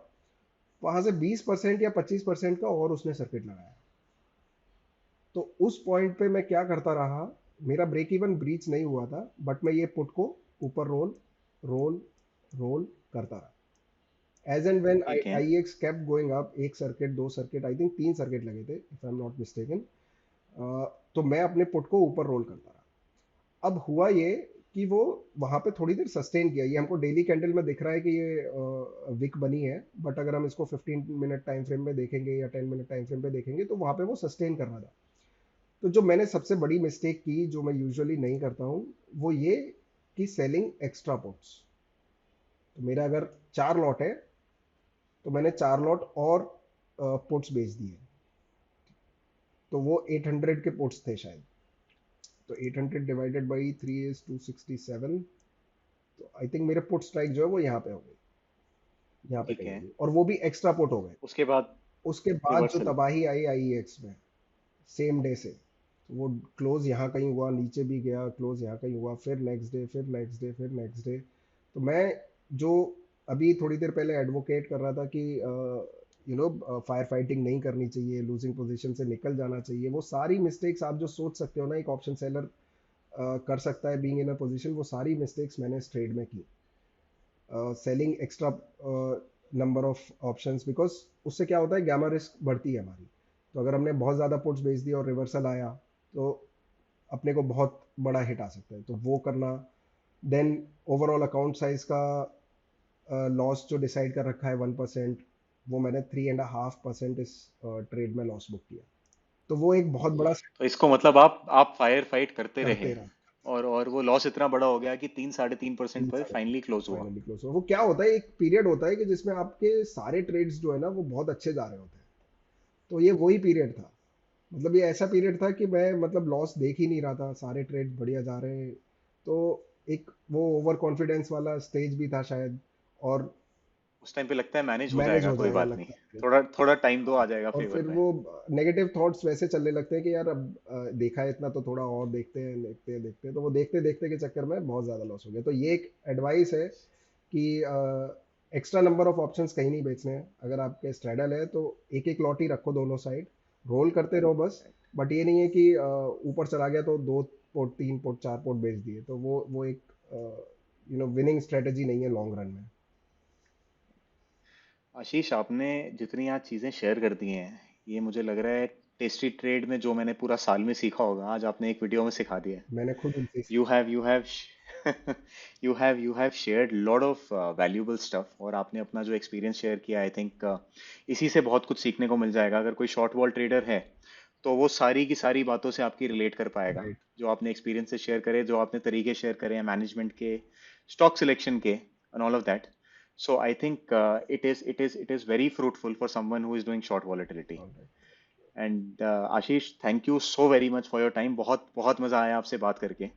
वहां से 20% या 25% का और उसने सर्किट लगाया। तो उस पॉइंट पे मैं क्या करता रहा, मेरा ब्रेक इवन ब्रीच नहीं हुआ था, बट मैं ये पुट को ऊपर रोल रोल रोल करता रहा। एज एंड व्हेन ठीक है। IEX केप्ट गोइंग अप, एक सर्किट, दो सर्किट, आई थिंक 3 सर्किट लगे थे if I am not mistaken. तो मैं अपने पुट को ऊपर रोल करता रहा। अब हुआ ये कि वो वहां पे थोड़ी देर सस्टेन किया। ये हमको डेली कैंडल में दिख रहा है कि ये विक बनी है, बट अगर हम इसको 15 मिनट टाइम फ्रेम में देखेंगे या 10 मिनट टाइम फ्रेम पे देखेंगे तो वहां पे वो सस्टेन कर रहा था। तो जो मैंने सबसे बड़ी मिस्टेक की, जो मैं यूजुअली नहीं करता हूँ, वो ये कि सेलिंग एक्स्ट्रा पुट्स। तो मेरा अगर 4 लॉट है तो मैंने 4 लॉट और पुट्स बेच दिए। तो वो 800 के पुट्स थे शायद। तो 800 डिवाइडेड बाई 3 इज 267। तो आई थिंक मेरे पुट स्ट्राइक जो है वो यहाँ पे हो गई, यहाँ पे ठीक कहीं है। होगी, और वो भी एक्स्ट्रा पुट हो गए। उसके बाद उसके बाद जो रिवर्सल। तबाही आई IEX में सेम डे से, तो वो क्लोज यहाँ कहीं हुआ, नीचे भी गया, क्लोज यहाँ कहीं हुआ, फिर नेक्स्ट डे, फिर नेक्स्ट डे, फिर नेक्स्ट डे। तो मैं जो अभी थोड़ी देर पहले एडवोकेट कर रहा था कि फायर फाइटिंग नहीं करनी चाहिए, लूजिंग पोजीशन से निकल जाना चाहिए, वो सारी मिस्टेक्स आप जो सोच सकते हो ना एक ऑप्शन सेलर कर सकता है बीइंग इन अ पोजीशन, वो सारी मिस्टेक्स मैंने इस ट्रेड में की। Selling extra number of options, because उससे क्या होता है, गैमा रिस्क बढ़ती है हमारी। तो अगर हमने बहुत ज़्यादा पुट्स बेच दिया और रिवर्सल आया तो अपने को बहुत बड़ा हिट आ सकता है, तो वो करना। देन ओवरऑल अकाउंट साइज का लॉस जो डिसाइड कर रखा है 1%, वो मैंने 3.5% इस ट्रेड में लॉस बुक किया। तो वो एक बहुत बड़ा तो इसको मतलब आप फायर फाइट करते रहे, करते रहा। और वो लॉस इतना बड़ा हो गया कि 3-3.5% तीन पर साढ़े फाइनली क्लोज हुआ। फाइनली क्लोज हुआ। वो क्या होता है, एक पीरियड होता है कि जिसमें आपके सारे ट्रेड्स जो है ना वो बहुत अच्छे जा रहे होते हैं। तो ये वही पीरियड था, मतलब ये ऐसा पीरियड था कि मैं मतलब लॉस देख ही नहीं रहा था, सारे ट्रेड बढ़िया जा रहे हैं। तो एक वो ओवर कॉन्फिडेंस वाला स्टेज भी था शायद, और उस टाइम पे लगता है मैनेज हो मैनेज जाएगा, हो कोई जाएगा बात नहीं, लगता है। थोड़ा थोड़ा टाइम दो, आ जाएगा और फेवर फिर में। वो नेगेटिव थॉट्स वैसे चलने लगते हैं कि यार अब देखा है इतना, तो थोड़ा और देखते हैं देखते हैं देखते हैं, तो वो देखते देखते के चक्कर में बहुत ज़्यादा लॉस हो गया। तो ये एक एडवाइस है कि एक्स्ट्रा नंबर ऑफ ऑप्शंस कहीं नहीं बेचने हैं। अगर आपके स्ट्रेडल है तो एक एक लॉट ही रखो दोनों साइड, रोल करते रहो बस। बट ये नहीं है कि ऊपर चला गया तो 2 पोर्ट 3 पोर्ट 4 पोर्ट बेच दिए, तो वो एक विनिंग स्ट्रेटेजी नहीं है लॉन्ग रन में। आशीष, आपने जितनी आज चीज़ें शेयर कर दी हैं, ये मुझे लग रहा है टेस्टी ट्रेड में जो मैंने पूरा साल में सीखा होगा, आज आपने एक वीडियो में सिखा दिया है। मैंने खुद उनसे you have you have shared lot of valuable stuff, और आपने अपना जो एक्सपीरियंस शेयर किया, आई थिंक इसी से बहुत कुछ सीखने को मिल जाएगा। अगर कोई शॉर्ट वॉल ट्रेडर है तो वो सारी की सारी बातों से आपकी रिलेट कर पाएगा, राइट। जो आपने एक्सपीरियंस से शेयर करे, जो आपने तरीके शेयर करे हैं मैनेजमेंट के, स्टॉक सिलेक्शन के, and all of that. So I think it is very fruitful for someone who is doing short volatility. And Ashish, thank you so very much for your time. बहुत बहुत मजा आया आपसे बात करके।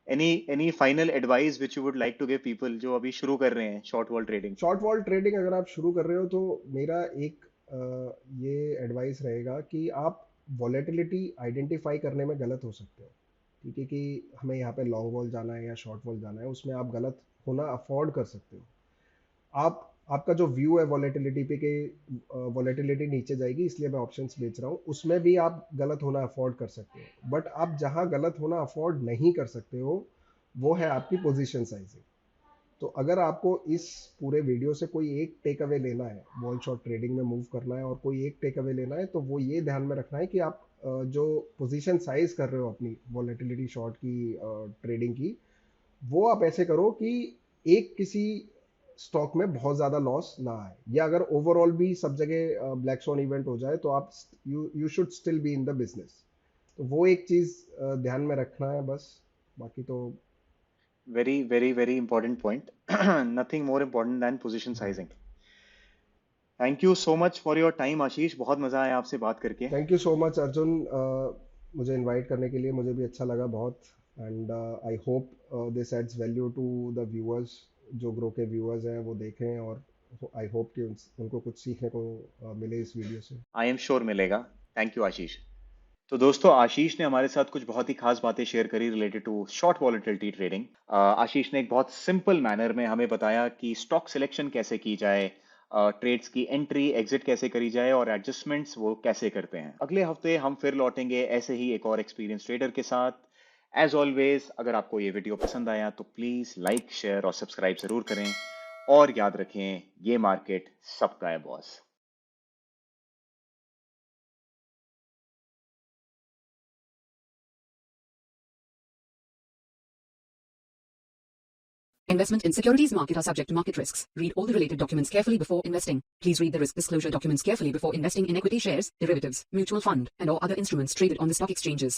Any final advice which you would like to give people जो अभी शुरू कर रहे हैं short wall trading? Short wall trading अगर आप शुरू कर रहे हो तो मेरा एक ये एडवाइस रहेगा कि आप वॉलेटिलिटी आइडेंटिफाई करने में गलत हो सकते हो। ठीक है कि हमें यहाँ पे लॉन्ग वॉल जाना है या शॉर्ट वॉल जाना है, उसमें आप गलत होना अफोर्ड कर सकते हो। आप आपका जो व्यू है वॉलेटिलिटी पे कि वॉलेटिलिटी नीचे जाएगी इसलिए मैं ऑप्शंस बेच रहा हूँ, उसमें भी आप गलत होना अफोर्ड कर सकते हो। बट आप जहाँ गलत होना अफोर्ड नहीं कर सकते हो वो है आपकी पोजीशन साइजिंग। तो अगर आपको इस पूरे वीडियो से कोई एक टेक अवे लेना है, वॉल शॉर्ट ट्रेडिंग में मूव करना है और कोई एक टेक अवे लेना है, तो वो ये ध्यान में रखना है कि आप जो पोजीशन साइज कर रहे हो अपनी वॉलेटिलिटी शॉर्ट की ट्रेडिंग की, वो आप ऐसे करो कि एक किसी स्टॉक में बहुत ज़्यादा लॉस ना आए, या अगर ओवरऑल भी सब जगह ब्लैक स्वॉन इवेंट हो जाए तो आप you should still be in the business. तो वो एक चीज़ ध्यान में रखना है बस। बाकी तो Very very very important point. Nothing more important than position sizing. Thank you so much for your time Ashish, बहुत मजा आया आपसे बात करके। Thank you so much Arjun, मुझे इनवाइट करने के लिए, मुझे भी अच्छा लगा बहुत। And I hope this adds value to the viewers, जो ग्रो के व्यूअर्स हैं वो देखें, और आई होप कि उनको कुछ सीखने को मिले इस वीडियो से। आई एम श्योर मिलेगा। थैंक यू आशीष। तो दोस्तों, आशीष ने हमारे साथ कुछ बहुत ही खास बातें शेयर करी related to short volatility trading. Ashish ने एक बहुत सिंपल मैनर में हमें बताया कि स्टॉक सिलेक्शन कैसे की जाए, ट्रेड्स की एंट्री एग्जिट कैसे करी जाए, और एडजस्टमेंट्स वो कैसे करते हैं। अगले हफ्ते हम फिर लौटेंगे ऐसे ही एक और एक्सपीरियंस ट्रेडर के साथ। एज ऑलवेज, अगर आपको ये वीडियो पसंद आया तो प्लीज लाइक शेयर और सब्सक्राइब जरूर करें, और याद रखें, ये मार्केट सबका है boss. Investment in securities market are subject to market risks. Read all the related documents carefully before investing. Please read the risk disclosure documents carefully before investing in equity shares, derivatives, mutual fund, and or other instruments traded on the stock exchanges.